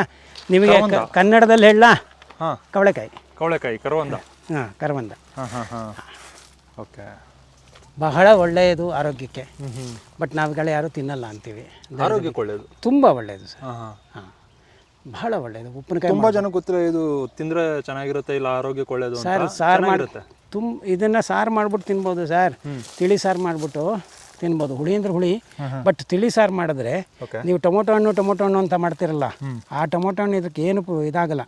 ನಿಮಗೆ ಕನ್ನಡದಲ್ಲಿ ಹೇಳ. ಹಾಂ, ಕವಳೆಕಾಯಿ ಕರವಂದ. ಹಾಂ, ಕರವಂದ. ಓಕೆ. ಬಹಳ ಒಳ್ಳೆಯದು ಆರೋಗ್ಯಕ್ಕೆ. ಬಟ್ ನಾವುಗಳು ಯಾರು ತಿನ್ನಲ್ಲ ಅಂತೀವಿ. ಆರೋಗ್ಯಕ್ಕೆ ಒಳ್ಳೆಯದು, ತುಂಬ ಒಳ್ಳೆಯದು ಸರ್. ಹಾಂ, ಬಹಳ ಒಳ್ಳೆಯದು. ಉಪ್ಪಿನಕಾಯಿ ತುಂಬ ಜನ ಗೊತ್ತಿಲ್ಲ, ಇದು ತಿಂದರೆ ಚೆನ್ನಾಗಿರುತ್ತೆ, ಇಲ್ಲ ಆರೋಗ್ಯಕ್ಕೆ ಒಳ್ಳೆಯದು ಸರ್. ಸಾರು ಮಾಡಿರುತ್ತೆ, ಇದನ್ನು ಸಾರು ಮಾಡ್ಬಿಟ್ಟು ತಿನ್ಬೋದು ಸರ್. ತಿಳಿ ಸಾರು ಮಾಡಿಬಿಟ್ಟು ತಿನ್ಬೋದು, ಹುಳಿ ಅಂದ್ರೆ ಹುಳಿ. ಬಟ್ ತಿಳಿ ಸಾರು ಮಾಡಿದ್ರೆ ನೀವು ಟೊಮೊಟೊ ಹಣ್ಣು ಅಂತ ಮಾಡ್ತಿರಲ್ಲ, ಆ ಟೊಮೊಟೊ ಹಣ್ಣು ಇದಕ್ಕೆ ಏನು ಇದಾಗಲ್ಲ.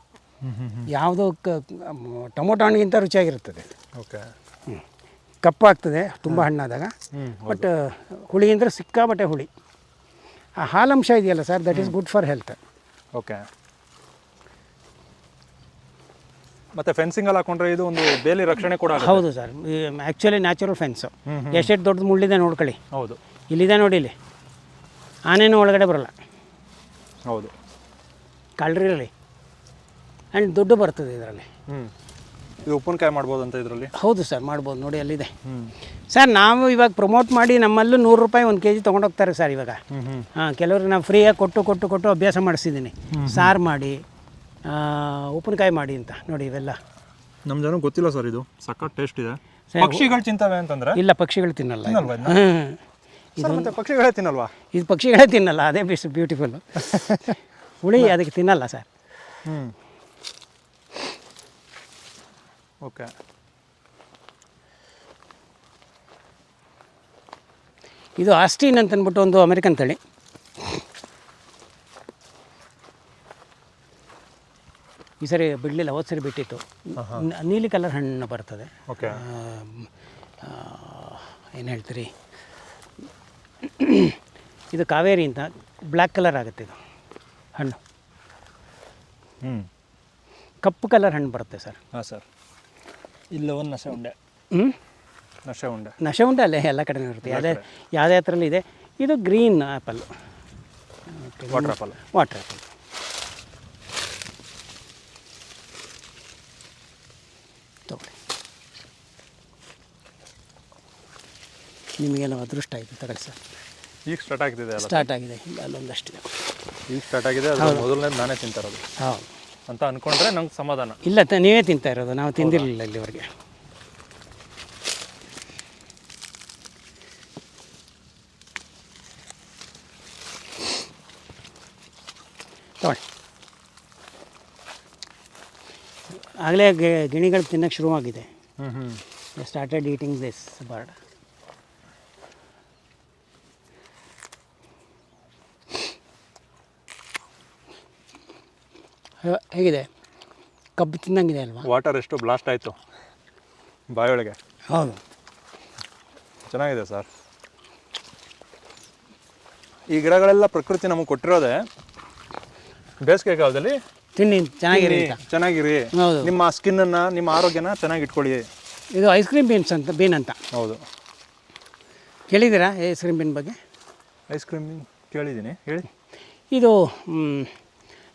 ಯಾವುದೋ ಟೊಮೊಟೊ ಹಣ್ಣಿಗಿಂತ ರುಚಿಯಾಗಿರುತ್ತದೆ. ಓಕೆ. ಕಪ್ಪಾಗ್ತದೆ ತುಂಬ ಹಣ್ಣಾದಾಗ. ಬಟ್ ಹುಳಿ ಅಂದರೆ ಸಿಕ್ಕಾಬಟ್ಟೆ ಹುಳಿ. ಆ ಹಾಲಂಶ ಇದೆಯಲ್ಲ sir, that is good for health. Okay. ಮತ್ತೆ ಫೆನ್ಸಿಂಗಲ್ಲಿ ಹಾಕೊಂಡ್ರೆ ಇದು ಒಂದು ಬೇಲಿ ರಕ್ಷಣೆ ಕೂಡ. ಹೌದು ಸರ್, ಆ್ಯಕ್ಚುಲಿ ನ್ಯಾಚುರಲ್ ಫೆನ್ಸು. ಎಷ್ಟೆಷ್ಟು ದೊಡ್ಡದು ಮುಳ್ಳಿದೆ ನೋಡ್ಕೊಳ್ಳಿ. ಹೌದು, ಇಲ್ಲಿದೆ ನೋಡಿ, ಇಲ್ಲಿ ಆನೇನೂ ಒಳಗಡೆ ಬರೋಲ್ಲ. ಹೌದು, ಕಳ್ರಿರಲಿ. ಆ್ಯಂಡ್ ದುಡ್ಡು ಬರ್ತದೆ ಇದರಲ್ಲಿ. ಇದು ಉಪ್ಪಿನಕಾಯಿ ಮಾಡ್ಬೋದು ಅಂತ ಇದರಲ್ಲಿ. ಹೌದು ಸರ್, ಮಾಡ್ಬೋದು. ನೋಡಿ ಅಲ್ಲಿದೆ ಸರ್. ನಾವು ಇವಾಗ ಪ್ರಮೋಟ್ ಮಾಡಿ ನಮ್ಮಲ್ಲೂ 100 ರೂಪಾಯಿ 1 kg ತೊಗೊಂಡೋಗ್ತಾರೆ ಸರ್ ಇವಾಗ. ಹಾಂ, ಕೆಲವ್ರಿಗೆ ನಾವು ಫ್ರೀಯಾಗಿ ಕೊಟ್ಟು ಅಭ್ಯಾಸ ಮಾಡಿಸಿದ್ದೀನಿ. ಸಾರು ಮಾಡಿ, ಉಪ್ಪಿನಕಾಯಿ ಮಾಡಿ ಅಂತ. ನೋಡಿ ಇವೆಲ್ಲ ನಮ್ಮ ಜನ ಗೊತ್ತಿಲ್ಲ ಸರ್, ಇದು ಸಖತ್ ಟೇಸ್ಟ್ ಇದೆ. ಪಕ್ಷಿಗಳು ತಿಂತವೆ ಅಂತಂದ್ರೆ? ಇಲ್ಲ, ಪಕ್ಷಿಗಳು ತಿನ್ನಲ್ಲ. ಇದು ಪಕ್ಷಿಗಳೇ ತಿನ್ನಲ್ವಾ? ಇದು ಪಕ್ಷಿಗಳೇ ತಿನ್ನಲ್ಲ, ಅದೇ ಬ್ಯೂಟಿಫುಲ್. ಹುಳಿ ಅದಕ್ಕೆ ತಿನ್ನಲ್ಲ ಸರ್. ಓಕೆ. ಇದು ಆಸ್ಟಿನ್ ಅಂತಂದ್ಬಿಟ್ಟು ಒಂದು ಅಮೆರಿಕನ್ ತಳಿ. ಈ ಸರಿ ಬಿಡಲಿಲ್ಲ, ಹೋದ ಸರಿ ಬಿಟ್ಟಿತ್ತು. ನೀಲಿ ಕಲರ್ ಹಣ್ಣು ಬರ್ತದೆ. ಓಕೆ. ಏನು ಹೇಳ್ತೀರಿ, ಇದು ಕಾವೇರಿ ಅಂತ ಬ್ಲ್ಯಾಕ್ ಕಲರ್ ಆಗುತ್ತೆ ಇದು ಹಣ್ಣು. ಕಪ್ಪು ಕಲರ್ ಹಣ್ಣು ಬರುತ್ತೆ ಸರ್. ಹಾಂ ಸರ್. ಇಲ್ಲ ಒಂದು ನಶೆ ಉಂಡೆ. ನಶೆ ಉಂಡೆ ಅಲ್ಲೇ ಎಲ್ಲ ಕಡೆ ಇರುತ್ತೆ, ಯಾವುದೇ ಹತ್ರದಲ್ಲಿ ಇದೆ. ಇದು ಗ್ರೀನ್ ಆ್ಯಪಲ್, ವಾಟರ್ ಆ್ಯಪಲ್. ತಗೊಳ್ಳಿ, ನಿಮಗೆಲ್ಲ ಅದೃಷ್ಟ ಆಯಿತು. ತಗೊಳ್ಳಿ ಸರ್. ಈಗ ಸ್ಟಾರ್ಟ್ ಆಗಿದೆ. ಇಲ್ಲ, ಅಲ್ಲೊಂದಷ್ಟಿದೆ. ಈಗ ಸ್ಟಾರ್ಟ್ ಆಗಿದೆ. ಮೊದಲನೇದು ನಾನೇ ತಿಂತಾರೋದು. ಹೌದು ಅಂತ ಅಂದ್ಕೊಂಡ್ರೆ ನಂಗೆ ಸಮಾಧಾನ. ಇಲ್ಲ, ನೀವೇ ತಿಂತಾ ಇರೋದು, ನಾವು ತಿಂದಿರಲಿಲ್ಲ ಇಲ್ಲಿವರೆಗೆ. ತೊಗೊಳ್ಳಿ. ಆಗಲೇ ಗಿಣಿಗಳು ತಿನ್ನೋಕ್ಕೆ ಶುರುವಾಗಿದೆ. Started eating this bird. ಹೇಗಿದೆ? ಕಬ್ಬು ತಿನ್ನಂಗಿದೆ ಅಲ್ವಾ? ವಾಟರ್ ಎಷ್ಟು ಬ್ಲಾಸ್ಟ್ ಆಯಿತು ಬಾಯೊಳಗೆ. ಹೌದು, ಚೆನ್ನಾಗಿದೆ ಸರ್. ಈ ಗಿಡಗಳೆಲ್ಲ ಪ್ರಕೃತಿ ನಮಗೆ ಕೊಟ್ಟಿರೋದೆ. ಬೇಸಿಗೆ ಕಾಲದಲ್ಲಿ ತಿನ್ನಿ, ಚೆನ್ನಾಗಿರಿ ಅಂತ. ಚೆನ್ನಾಗಿರಿ, ಹೌದು. ನಿಮ್ಮ ಸ್ಕಿನ್ನನ್ನು, ನಿಮ್ಮ ಆರೋಗ್ಯನ ಚೆನ್ನಾಗಿ ಇಟ್ಕೊಳ್ಳಿ. ಇದು ಐಸ್ ಕ್ರೀಮ್ ಬೀನ್ ಅಂತ. ಹೌದು, ಕೇಳಿದ್ದೀರಾ ಐಸ್ ಕ್ರೀಮ್ ಬೀನ್ ಬಗ್ಗೆ? ಐಸ್ ಕ್ರೀಮ್ ಕೇಳಿದ್ದೀನಿ, ಹೇಳಿ. ಇದು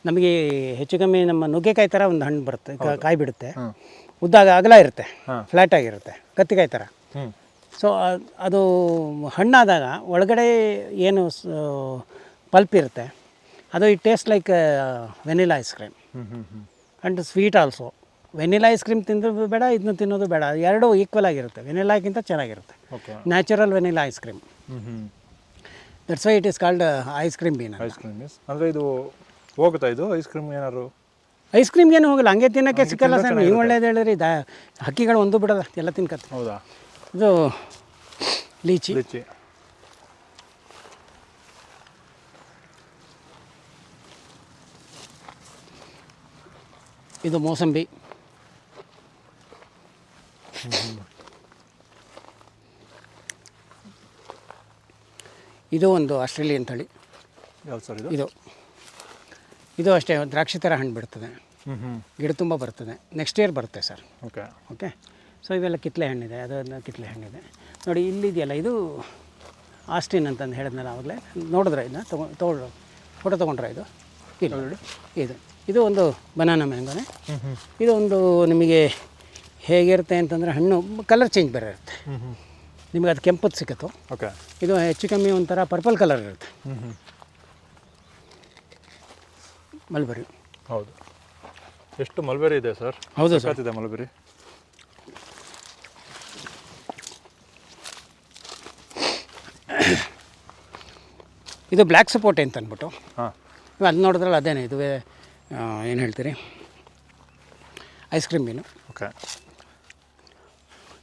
ನಮಗೆ ಹೆಚ್ಚು ಕಮ್ಮಿ ನಮ್ಮ ನುಗ್ಗೆಕಾಯಿ ಥರ ಒಂದು ಹಣ್ಣು ಬರುತ್ತೆ, ಕಾಯಿ ಬಿಡುತ್ತೆ. ಉದ್ದಾಗ ಅಗಲ ಇರುತ್ತೆ, ಫ್ಲ್ಯಾಟ್ ಆಗಿರುತ್ತೆ, ಕತ್ತಿಕಾಯಿ ಥರ. ಸೊ ಅದು ಹಣ್ಣಾದಾಗ ಒಳಗಡೆ ಏನು ಪಲ್ಪ್ ಇರುತ್ತೆ, ಅದು it taste like vanilla ice cream and sweet also. Vanilla ice cream ತಿಂದರೂ ಬೇಡ, ಇದನ್ನ ತಿನ್ನೋದು ಬೇಡ, ಎರಡೂ ಈಕ್ವಲ್ ಆಗಿರುತ್ತೆ. ವೆನಿಲಾಗಿಂತ ಚೆನ್ನಾಗಿರುತ್ತೆ, natural vanilla ice cream. That's why it is called ice cream bean. Ice cream ಅಂದರೆ ಇದು ಹೋಗುತ್ತಾ, ಇದು ಐಸ್ ಕ್ರೀಮ್ ಏನಾದ್ರು? ಐಸ್ ಕ್ರೀಮ್ ಏನು ಹೋಗಲ್ಲ, ಹಂಗೆ ತಿನ್ನೋಕ್ಕೆ ಸಿಕ್ಕಲ್ಲ ಸರ್. ನೀವು ಒಳ್ಳೇದು ಹೇಳಿದ್ರಿ, ಹಕ್ಕಿಗಳು ಒಂದು ಬಿಡೋಲ್ಲ, ಎಲ್ಲ ತಿನ್ಕತ್ತೆ. ಹೌದಾ? ಇದು ಲೀಚಿ. ಇದು ಮೋಸಂಬಿ. ಇದು ಒಂದು ಆಸ್ಟ್ರೇಲಿಯನ್ ತಳಿ. ಯಾವ್ದು ಸರ್ ಇದು? ಇದು ಅಷ್ಟೇ, ದ್ರಾಕ್ಷಿ ಥರ ಹಣ್ಣು ಬಿಡ್ತದೆ, ಗಿಡ ತುಂಬ ಬರ್ತದೆ. ನೆಕ್ಸ್ಟ್ ಇಯರ್ ಬರುತ್ತೆ ಸರ್. ಓಕೆ. ಸೊ ಇವೆಲ್ಲ ಕಿತ್ತಲೆ ಹಣ್ಣಿದೆ, ಅದನ್ನು ಕಿತ್ತಲೆ ಹಣ್ಣಿದೆ ನೋಡಿ. ಇಲ್ಲಿದೆಯಲ್ಲ, ಇದು ಆಸ್ಟಿನ್ ಅಂತಂದು ಹೇಳಿದ್ನಲ್ಲ ಆವಾಗಲೇ. ನೋಡಿದ್ರೆ ಇದನ್ನ ತೊಗೊಳ್ಳು, ಫೋಟೋ ತೊಗೊಂಡ್ರೆ ಇದು ಇದು ಒಂದು ಬನಾನಾ ಮ್ಯಾಂಗೋನೇ. ಇದು ಒಂದು ನಿಮಗೆ ಹೇಗಿರುತ್ತೆ ಅಂತಂದರೆ ಹಣ್ಣು ಕಲರ್ ಚೇಂಜ್ ಬೇರೆ ಇರುತ್ತೆ. ನಿಮಗೆ ಅದು ಕೆಂಪದ್ದು ಸಿಕ್ಕತ್ತು. ಓಕೆ. ಇದು ಹೆಚ್ಚು ಕಮ್ಮಿ ಒಂಥರ ಪರ್ಪಲ್ ಕಲರ್ ಇರುತ್ತೆ. ಮಲ್ಬರಿ. ಹೌದು. ಎಷ್ಟು ಮಲ್ಬೆರಿ ಇದೆ ಸರ್? ಹೌದು ಸರ್, ಇದೆ ಮಲ್ಬೆರಿ. ಇದು ಬ್ಲ್ಯಾಕ್ ಸಪೋಟೆ ಅಂತ ಅಂದ್ಬಿಟ್ಟು. ಹಾಂ, ಅದು ನೋಡಿದ್ರಲ್ಲ ಅದೇನೇ. ಇದು ಏನು ಹೇಳ್ತೀರಿ, ಐಸ್ ಕ್ರೀಮ್ ಮೀನು. ಓಕೆ.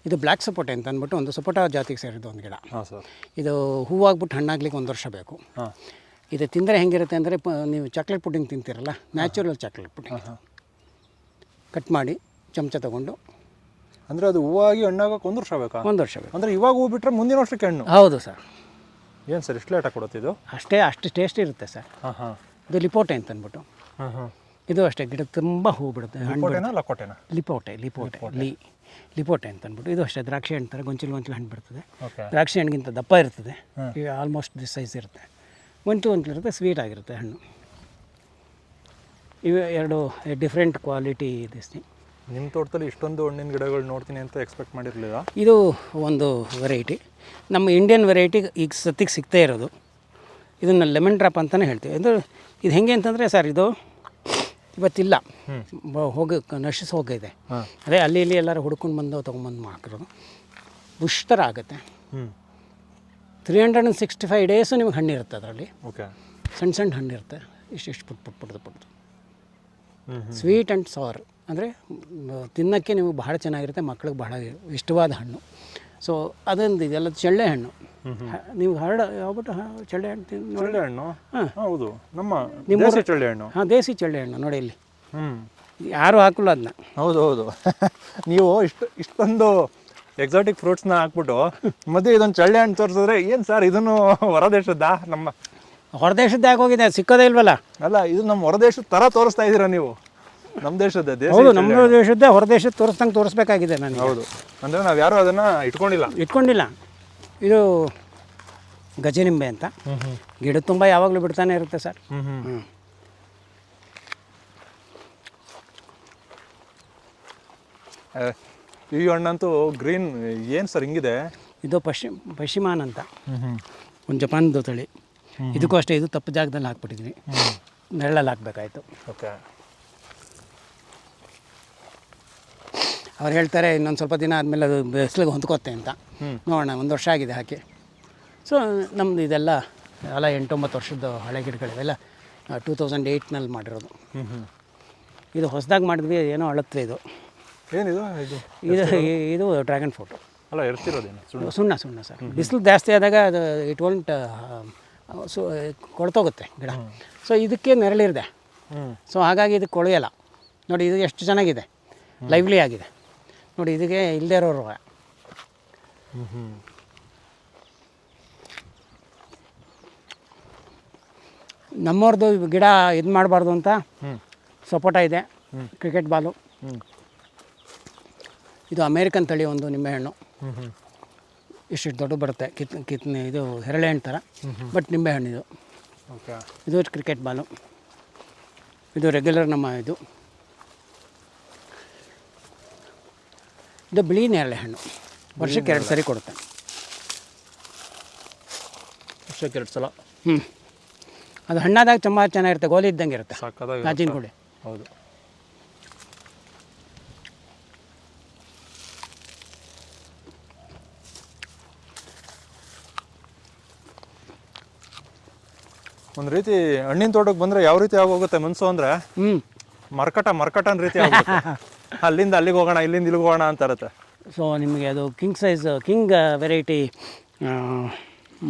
ಇದು ಬ್ಲ್ಯಾಕ್ ಸಪೋಟೆ ಅಂತ ಅಂದ್ಬಿಟ್ಟು ಒಂದು ಸಪೋಟ ಜಾತಿಗೆ ಸೇರಿದ್ದು ಒಂದು ಗಿಡ. ಹಾಂ ಸರ್. ಇದು ಹೂವಾಗ್ಬಿಟ್ಟು ಹಣ್ಣಾಗ್ಲಿಕ್ಕೆ 1 ವರ್ಷ ಬೇಕು. ಹಾಂ. ಇದು ತಿಂದರೆ ಹೆಂಗಿರುತ್ತೆ ಅಂದರೆ, ನೀವು ಚಾಕ್ಲೇಟ್ ಪುಡ್ಡಿಂಗ್ ತಿಂತೀರಲ್ಲ, ನ್ಯಾಚುರಲ್ ಚಾಕ್ಲೇಟ್ ಪುಡ್ಡಿಂಗ್. ಕಟ್ ಮಾಡಿ ಚಮಚ ತೊಗೊಂಡು. ಅಂದರೆ ಅದು ಹೂವಾಗಿ ಹಣ್ಣಾಗಕ್ಕೆ 1 ವರ್ಷ ಬೇಕಾ? 1 ವರ್ಷ ಬೇಕು. ಅಂದರೆ ಇವಾಗ ಹೂ ಬಿಟ್ಟರೆ ಮುಂದಿನ ವರ್ಷಕ್ಕೆ ಹಣ್ಣು? ಹೌದು ಸರ್. ಏನು ಸರ್ ಇಷ್ಟು ಲೇಟಾಗಿ ಕೊಡುತ್ತೆ ಇದು? ಅಷ್ಟು ಟೇಸ್ಟ್ ಇರುತ್ತೆ ಸರ್. ಹಾಂ ಹಾಂ. ಇದು ಲಿಪೋಟೆ ಅಂತ ಅಂದ್ಬಿಟ್ಟು. ಹಾಂ ಹಾಂ. ಇದು ಅಷ್ಟೇ, ಗಿಡ ತುಂಬ ಹೂ ಬಿಡುತ್ತೆ. ಲಕೋಟೆನಾ? ಲಿಪೋಟೆ ಅಂತ ಅಂದ್ಬಿಟ್ಟು. ಇದು ಅಷ್ಟೇ, ದ್ರಾಕ್ಷಿ ಹಣ್ಣು ಥರ ಗೊಂಚಲು ಹಣ್ಣು ಬಿಡ್ತದೆ. ಓಕೆ. ದ್ರಾಕ್ಷಿ ಹಣ್ಣಿಗಿಂತ ದಪ್ಪ ಇರ್ತದೆ, ಈಗ ಆಲ್ಮೋಸ್ಟ್ ದಿಸ್ ಸೈಜ್ ಇರುತ್ತೆ. ಗೊಂಚಲು ಇರುತ್ತೆ, ಸ್ವೀಟ್ ಆಗಿರುತ್ತೆ ಹಣ್ಣು. ಇವು 2 ಡಿಫ್ರೆಂಟ್ ಕ್ವಾಲಿಟಿ ದಿಸ್ ಥಿಂಗ್. ನಿಮ್ಮ ತೋಟದಲ್ಲಿ ಇಷ್ಟೊಂದು ಹಣ್ಣಿನ ಗಿಡಗಳು ನೋಡ್ತೀನಿ ಅಂತ ಎಕ್ಸ್ಪೆಕ್ಟ್ ಮಾಡಿರಲಿಲ್ಲ. ಇದು ಒಂದು ವೆರೈಟಿ, ನಮ್ಮ ಇಂಡಿಯನ್ ವೆರೈಟಿ ಈಗ ಸದ್ಯಕ್ಕೆ ಸಿಗ್ತಾ ಇರೋದು. ಇದನ್ನು ಲೆಮನ್ ಡ್ರಾಪ್ ಅಂತಲೇ ಹೇಳ್ತೀವಿ. ಇದು ಹೆಂಗೆ ಅಂತಂದರೆ ಸರ್, ಇದು ಇವತ್ತಿಲ್ಲ, ನಶಿಸಿ ಹೋಗಿದೆ. ಅದೇ ಅಲ್ಲಿ ಇಲ್ಲಿ ಎಲ್ಲರೂ ಹುಡ್ಕೊಂಡು ಬಂದು ತೊಗೊಂಬಂದು ಹಾಕಿರೋದು. ಬುಷ್ ಥರ ಆಗುತ್ತೆ. 365 ಡೇಸು ನಿಮಗೆ ಹಣ್ಣಿರುತ್ತೆ ಅದರಲ್ಲಿ. ಓಕೆ. ಸಣ್ಣ ಹಣ್ಣಿರುತ್ತೆ, ಇಷ್ಟು ಪುಟ್ಟು. ಸ್ವೀಟ್ ಆ್ಯಂಡ್ ಸಾರ್, ಅಂದರೆ ತಿನ್ನೋಕ್ಕೆ ನೀವು ಬಹಳ ಚೆನ್ನಾಗಿರುತ್ತೆ, ಮಕ್ಳಿಗೆ ಬಹಳ ಇಷ್ಟವಾದ ಹಣ್ಣು. ಸೊ ಅದೊಂದು ಇದೆಲ್ಲ ಚಳ್ಳೆ ಹಣ್ಣು. ನೀವು ಯಾವ್ಬಿಟ್ಟು ಚಳ್ಳೆ ಹಣ್ಣು ಚಳ್ಳೆ ಹಣ್ಣು? ಹಾಂ, ಹೌದು, ನಮ್ಮ ಚಳ್ಳೆ ಹಣ್ಣು. ಹಾಂ, ದೇಸಿ ಚಳ್ಳೆ ಹಣ್ಣು ನೋಡಿ ಇಲ್ಲಿ. ಯಾರೂ ಹಾಕಲ್ಲ ಅದನ್ನ. ಹೌದು. ನೀವು ಇಷ್ಟೊಂದು ಎಕ್ಸಾಟಿಕ್ ಫ್ರೂಟ್ಸ್ನ ಹಾಕ್ಬಿಟ್ಟು ಮಧ್ಯೆ ಇದೊಂದು ಚಳ್ಳೆ ಹಣ್ಣು ತೋರಿಸಿದ್ರೆ ಏನು ಸರ್, ಇದನ್ನು ಹೊರದೇಶದ? ನಮ್ಮ ಹೊರದೇಶದ್ದು ಯಾಕೆ ಸಿಕ್ಕೋದೇ ಇಲ್ವಲ್ಲ? ಅಲ್ಲ, ಇದು ನಮ್ಮ ಹೊರದೇಶದ ಥರ ತೋರಿಸ್ತಾ ಇದ್ದೀರಾ ನೀವು. ನಮ್ಮ ದೇಶದ? ಹೌದು, ನಮ್ಮ ದೇಶದ್ದೇ ಹೊರದೇಶದ ತೋರಿಸ್ಬೇಕಾಗಿದೆ ನನಗೆ. ಹೌದು, ಅಂದರೆ ನಾವು ಯಾರೂ ಅದನ್ನು ಇಟ್ಕೊಂಡಿಲ್ಲ. ಇದು ಗಜನಿಂಬೆ ಅಂತ, ಗಿಡ ತುಂಬ ಯಾವಾಗಲೂ ಬಿಡ್ತಾನೆ ಇರುತ್ತೆ ಸರ್. ಈ ಹಣ್ಣಂತೂ ಗ್ರೀನ್, ಏನು ಸರ್ ಹಿಂಗಿದೆ? ಇದು ಪಶ್ಚಿಮಾನ್ ಅಂತ, ಒಂದು ಜಪಾನ್ದು ತಳಿ. ಇದಕ್ಕೂ ಅಷ್ಟೇ, ಇದು ತಪ್ಪು ಜಾಗದಲ್ಲಿ ಹಾಕ್ಬಿಟ್ಟಿದ್ವಿ, ನೆರಳಲ್ಲಿ ಹಾಕಬೇಕಾಯ್ತು. ಓಕೆ. ಅವ್ರು ಹೇಳ್ತಾರೆ ಇನ್ನೊಂದು ಸ್ವಲ್ಪ ದಿನ ಆದಮೇಲೆ ಅದು ಬಿಸಿಲಿಗೆ ಹೊಂದ್ಕೋತ್ತೆ ಅಂತ. ನೋಡೋಣ, 1 ವರ್ಷ ಆಗಿದೆ ಹಾಕಿ. ಸೊ ನಮ್ಮದು ಇದೆಲ್ಲ 8-9 ವರ್ಷದ ಹಳೆ ಗಿಡಗಳಿವೆಲ್ಲ 2008ನಲ್ಲಿ ಮಾಡಿರೋದು. ಹ್ಞೂ ಹ್ಞೂ ಇದು ಹೊಸದಾಗಿ ಮಾಡಿದ್ವಿ, ಏನೋ ಅಳುತ್ತೆ ಇದು. ಏನಿದು ಇದು ಇದು ಇದು ಡ್ರ್ಯಾಗನ್ ಫ್ರೂಟು. ಅಲ್ಲ ಎರ್ತಿರೋದೇನು ಸುಣ್ಣ ಸರ್. ಬಿಸಿಲು ಜಾಸ್ತಿ ಆದಾಗ ಅದು ಇಟ್ ವೋಂಟ್ ಕೊಳ್ತೋಗುತ್ತೆ ಗಿಡ. ಸೊ ಇದಕ್ಕೆ ನೆರಳಿರಿದೆ, ಸೊ ಹಾಗಾಗಿ ಇದಕ್ಕೆ ಕೊಳೆಯಲ್ಲ. ನೋಡಿ ಇದು ಎಷ್ಟು ಚೆನ್ನಾಗಿದೆ, ಲೈವ್ಲಿ ಆಗಿದೆ ನೋಡಿ. ಇದಕ್ಕೆ ಇಲ್ಲದೇ ಇರೋರು ನಮ್ಮವ್ರದ್ದು ಗಿಡ ಇದು ಮಾಡಬಾರ್ದು ಅಂತ ಸಪೋಟ ಇದೆ, ಕ್ರಿಕೆಟ್ ಬಾಲು. ಇದು ಅಮೇರಿಕನ್ ತಳಿ ಒಂದು ನಿಂಬೆಹಣ್ಣು, ಇಷ್ಟು ದೊಡ್ಡ ಬರುತ್ತೆ, ಕಿತ್ನೆ ಇದು ಹೆರಳೆ ಹಣ್ಣು ಥರ, ಬಟ್ ನಿಂಬೆಹಣ್ಣು ಇದು. ಓಕೆ, ಇದು ಕ್ರಿಕೆಟ್ ಬಾಲು. ಇದು ರೆಗ್ಯುಲರ್ ನಮ್ಮ ಇದು ಬಿಳಿ ನೇರಳೆ ಹಣ್ಣು, ವರ್ಷಕ್ಕೆ 2 ಸರಿ ಕೊಡುತ್ತೆ. ವರ್ಷಕ್ಕೆ 2 ಸಲ. ಅದು ಹಣ್ಣಾದಾಗ ತುಂಬ ಚೆನ್ನಾಗಿರುತ್ತೆ, ಗೋಲಿ ಇದ್ದಂಗೆ ಇರುತ್ತೆ, ಸಾಕಾದಾಗ ಗಾಜಿನ ಗುಡಿ. ಹೌದು. ಒಂದು ರೀತಿ ಹಣ್ಣಿನ ತೋಟಕ್ಕೆ ಬಂದರೆ ಯಾವ ರೀತಿ ಆಗೋಗುತ್ತೆ ಮನಸ್ಸು ಅಂದರೆ, ಮರ್ಕಟನ್ ರೀತಿ ಆಗುತ್ತೆ. ಅಲ್ಲಿಂದ ಅಲ್ಲಿಗೆ ಹೋಗೋಣ, ಇಲ್ಲಿಂದ ಇಲ್ಲಿಗೆ ಹೋಗೋಣ ಅಂತ ಇರುತ್ತೆ. ಸೊ ನಿಮಗೆ ಅದು ಕಿಂಗ್ ವೆರೈಟಿ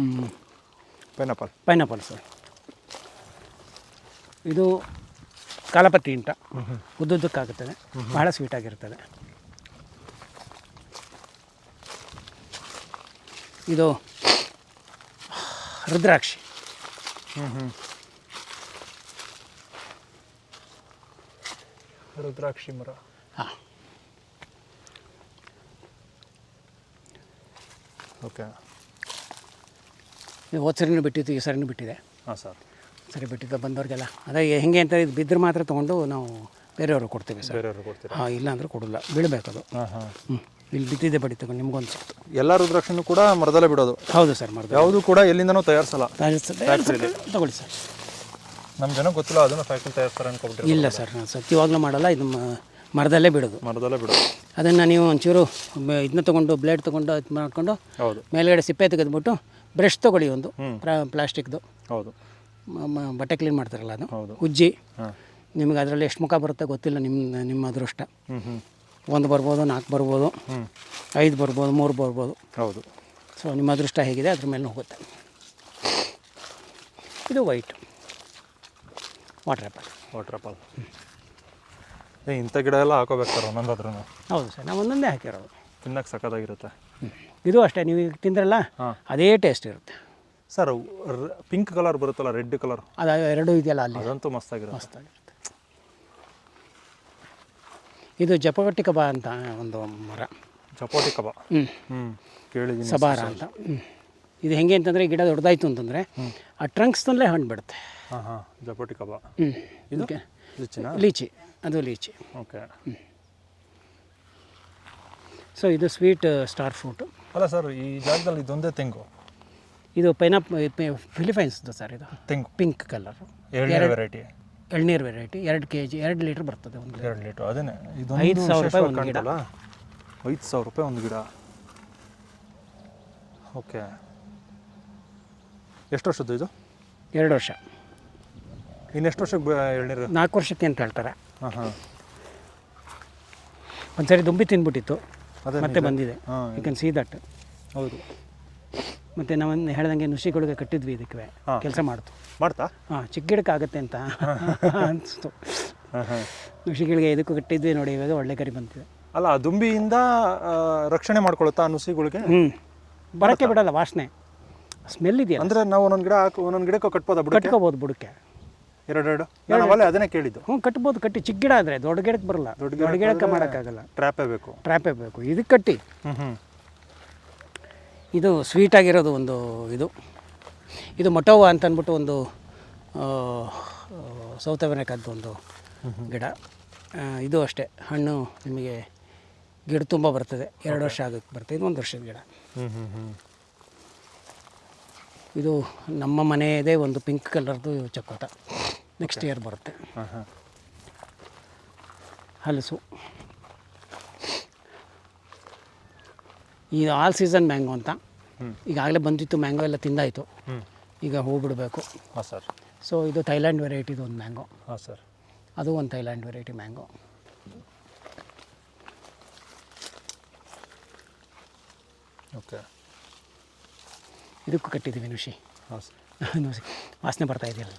ಪೈನಾಪಲ್ ಸರ್. ಇದು ಕಾಲಪತ್ತಿ ಅಂತ ಉದ್ದುದ್ದಕ್ಕಾಗುತ್ತದೆ, ಬಹಳ ಸ್ವೀಟಾಗಿರ್ತದೆ. ಇದು ರುದ್ರಾಕ್ಷಿ. ರುದ್ರಾಕ್ಷಿ ಮರ. ಹಾಂ, ಓಕೆ. ಇದು ಹೋದ ಸರಿನೂ ಬಿಟ್ಟಿತ್ತು, ಈ ಸರಿನೂ ಬಿಟ್ಟಿದೆ. ಹಾಂ ಸರ್. ಸರಿ ಬಿಟ್ಟಿದ್ದ ಬಂದವ್ರಿಗೆಲ್ಲ ಅದೇ ಹೆಂಗೆ ಅಂತ ಇದು ಬಿದ್ದರೆ ಮಾತ್ರ ತೊಗೊಂಡು ನಾವು ಬೇರೆಯವ್ರಿಗೆ ಕೊಡ್ತೀವಿ ಸರ್. ಬೇರೆಯವ್ರಿಗೆ ಕೊಡ್ತೀರಾ? ಹಾಂ, ಇಲ್ಲ ಅಂದರೆ ಕೊಡಲ್ಲ, ಬೀಳಬೇಕದು. ಇಲ್ಲಿ ಬಿದ್ದಿದೆ ಬಡಿ ತಗೊಂಡು ನಿಮ್ಗೊಂದು ಸಿಕ್ತು. ಎಲ್ಲ ರುದ್ರಾಕ್ಷಿನೂ ಕೂಡ ಮರದಲ್ಲೇ ಬಿಡೋದು? ಹೌದು ಸರ್, ಮರದ ಯಾವುದು ಕೂಡ ಎಲ್ಲಿಂದನೂ ತಯಾರಿಸಲ್ಲ ತಗೊಳ್ಳಿ ಸರ್. ನಮ್ಮ ಜನಕ್ಕೆ ಗೊತ್ತಿಲ್ಲ, ಅದನ್ನು ಫ್ಯಾಕ್ಟ್ರಿ ತಯಾರಿಸ್ತಾರೆ ಅನ್ಕೊಬಿಟ್ಟು. ಇಲ್ಲ ಸರ್, ನಾನು ಸತ್ಯವಾಗ್ಲೂ ಮಾಡಲ್ಲ, ಇದು ಮರದಲ್ಲೇ ಬಿಡೋದು. ಅದನ್ನು ನೀವು ಒಂಚೂರು ಇದನ್ನ ತೊಗೊಂಡು ಬ್ಲೇಡ್ ತೊಗೊಂಡು ಇದು ಮಾಡಿಕೊಂಡು ಮೇಲ್ಗಡೆ ಸಿಪ್ಪೆ ತೆಗೆದ್ಬಿಟ್ಟು ಬ್ರಷ್ ತೊಗೊಳ್ಳಿ, ಒಂದು ಪ್ಲಾಸ್ಟಿಕ್ದು. ಹೌದು, ಬಟ್ಟೆ ಕ್ಲೀನ್ ಮಾಡ್ತಾರಲ್ಲ ಅದು, ಉಜ್ಜಿ. ನಿಮಗೆ ಅದರಲ್ಲಿ ಎಷ್ಟು ಮುಖ ಬರುತ್ತೆ ಗೊತ್ತಿಲ್ಲ, ನಿಮ್ಮ ಅದೃಷ್ಟ. 1 ಬರ್ಬೋದು, 4 ಬರ್ಬೋದು, 5 ಬರ್ಬೋದು, 3 ಬರ್ಬೋದು. ಹೌದು. ಸೊ ನಿಮ್ಮ ಅದೃಷ್ಟ ಹೇಗಿದೆ ಅದ್ರ ಮೇಲೆ ಹೋಗುತ್ತೆ. ಇದು ವೈಟ್ ವಾಟರ್ ಆ್ಯಪಲ್. ಇಂಥ ಗಿಡ ಎಲ್ಲ ಹಾಕೋಬೇಕು ಸರ್ ಒಂದೊಂದಾದ್ರೂ? ಹೌದು ಸರ್, ನಾವು ಒಂದೊಂದೇ ಹಾಕಿರೋದು. ತಿನ್ನಕ್ಕೆ ಸಖತ್ತಾಗಿರುತ್ತೆ. ಇದು ಅಷ್ಟೇ, ನೀವು ಈಗ ತಿಂದ್ರಲ್ಲ ಅದೇ ಟೇಸ್ಟ್ ಇರುತ್ತೆ ಸರ್. ಪಿಂಕ್ ಕಲರ್ ಬರುತ್ತಲ್ಲ, ರೆಡ್ ಕಲರ್, ಅದು ಎರಡೂ ಇದೆಯಲ್ಲ ಅಲ್ಲಿ, ಅದಂತೂ ಮಸ್ತಾಗಿರುತ್ತೆ. ಇದು ಜಪಗಟ್ಟಿ ಕಬಾ ಅಂತ ಒಂದು ಮರ. ಜಪೋಟಿ ಕಬಾ? ಕೇಳಿದ್ದೀನಿ, ಸಬಾರ ಅಂತ. ಇದು ಹೆಂಗೆ ಅಂತಂದರೆ, ಗಿಡ ದೊಡ್ಡದಾಯ್ತು ಅಂತಂದರೆ ಆ ಟ್ರಂಕ್ಸ್ನಲ್ಲೇ ಹಣ್ಣು ಬಿಡುತ್ತೆ. ಜಪೋಟಿ ಕಬಾ. ಇದಕ್ಕೆ ಲೀಚಿ, ಅದು ಲೀಚಿ. ಓಕೆ. ಸೊ ಇದು ಸ್ವೀಟ್ ಸ್ಟಾರ್ ಫ್ರೂಟು. ಅಲ್ಲ ಸರ್, ಈ ಜಾಗದಲ್ಲಿ ಇದೊಂದೇ ತೆಂಗು? ಇದು ಫಿಲಿಪೈನ್ಸ್ದು ಸರ್, ಇದು ತೆಂಗು, ಪಿಂಕ್ ಕಲರು. ಎಳ್ನೀರು ವೆರೈಟಿ? 2 kg 2 ಲೀಟ್ರ್ ಬರ್ತದೆ. 2 ಲೀಟ್ರ್. ಅದೇನೆ, ಇದು 5,000 ರೂಪಾಯಿ ಒಂದು ಗಿಡ. 5,000 ರೂಪಾಯಿ ಒಂದು ಗಿಡ. ಓಕೆ. ಎಷ್ಟು ವರ್ಷದ್ದು ಇದು? 2 ವರ್ಷ. ಇನ್ನೆಷ್ಟು ವರ್ಷಕ್ಕೆ ಎಳ್ನೀರು? 4 ವರ್ಷಕ್ಕೆ ಅಂತ ಹೇಳ್ತಾರೆ. ಒಂದ್ಸರಿ ದುಂಬಿ ತಿಂದ್ಬಿಟ್ಟಿತ್ತು, ಮತ್ತೆ ಬಂದಿದೆ. You can see that. ಹೌದು. ಮತ್ತು ನಾವು ಹೇಳ್ದಂಗೆ ನುಸಿಗಳಿಗೆ ಕಟ್ಟಿದ್ವಿ, ಇದಕ್ಕೆ ಕೆಲಸ ಮಾಡ್ತಾ. ಚಿಕ್ಕ ಗಿಡಕ್ಕೆ ಆಗುತ್ತೆ ಅಂತ ಅನಿಸ್ತು. ನುಸಿಗಳಿಗೆ ಇದಕ್ಕೂ ಕಟ್ಟಿದ್ವಿ ನೋಡಿ, ಇವಾಗ ಒಳ್ಳೆ ಕರಿ ಬಂತಿದೆ. ಅಲ್ಲ, ದುಂಬಿಯಿಂದ ರಕ್ಷಣೆ ಮಾಡ್ಕೊಳುತ್ತಾ ನುಸಿಗಳಿಗೆ? ಬರೋಕ್ಕೆ ಬಿಡಲ್ಲ, ವಾಸನೆ ಸ್ಮೆಲ್ ಇದೆಯಲ್ಲ. ಅಂದರೆ ನಾವು ಒಂದೊಂದು ಗಿಡಕ್ಕೆ ಕಟ್ಕೋಬೋದು ಬುಡಕ್ಕೆ. 2 ಅದನ್ನೇ ಕೇಳಿದ್ದು. ಕಟ್ಬೋದು, ಕಟ್ಟಿ. ಚಿಕ್ಕ ಗಿಡ ಆದರೆ ದೊಡ್ಡ ಗಿಡಕ್ಕೆ ಬರಲ್ಲ, ದೊಡ್ಡ ಗಿಡಕ್ಕೆ ಮಾಡೋಕ್ಕಾಗಲ್ಲ, ಟ್ರ್ಯಾಪೇ ಬೇಕು. ಇದಕ್ಕೆ ಕಟ್ಟಿ. ಇದು ಸ್ವೀಟಾಗಿರೋದು ಒಂದು ಇದು ಮೊಟೋವಾ ಅಂತ ಅಂದ್ಬಿಟ್ಟು ಒಂದು ಸೌತ್ ಅಮೆರಿಕದ್ದು ಒಂದು ಗಿಡ. ಇದು ಅಷ್ಟೇ, ಹಣ್ಣು ನಿಮಗೆ ಗಿಡ ತುಂಬ ಬರ್ತದೆ. 2 ವರ್ಷ ಆಗೋಕ್ಕೆ ಬರ್ತದೆ. ಇದು 1 ವರ್ಷದ ಗಿಡ. ಇದು ನಮ್ಮ ಮನೆಯದೇ ಒಂದು ಪಿಂಕ್ ಕಲರ್ದು ಚಕ್ಕೋತ, ನೆಕ್ಸ್ಟ್ ಇಯರ್ ಬರುತ್ತೆ. ಹಲಸು. ಇದು ಆಲ್ ಸೀಸನ್ ಮ್ಯಾಂಗೋ ಅಂತ. ಈಗಾಗಲೇ ಬಂದಿತ್ತು ಮ್ಯಾಂಗೋ, ಎಲ್ಲ ತಿಂದಾಯಿತು. ಈಗ ಹೂ ಬಿಡಬೇಕು. ಸೊ ಇದು ಥೈಲ್ಯಾಂಡ್ ವೆರೈಟಿದು ಒಂದು ಮ್ಯಾಂಗೋ, ಹಾಂ ಸರ್. ಅದು ಒಂದು ಥೈಲ್ಯಾಂಡ್ ವೆರೈಟಿ ಮ್ಯಾಂಗೋ. ಓಕೆ, ಇದಕ್ಕೂ ಕಟ್ಟಿದ್ದೀವಿ ನುಷಿ. ಹಾಂ ಸರ್. ನುಸಿ ವಾಸನೆ ಬರ್ತಾ ಇದೆಯಲ್ಲ.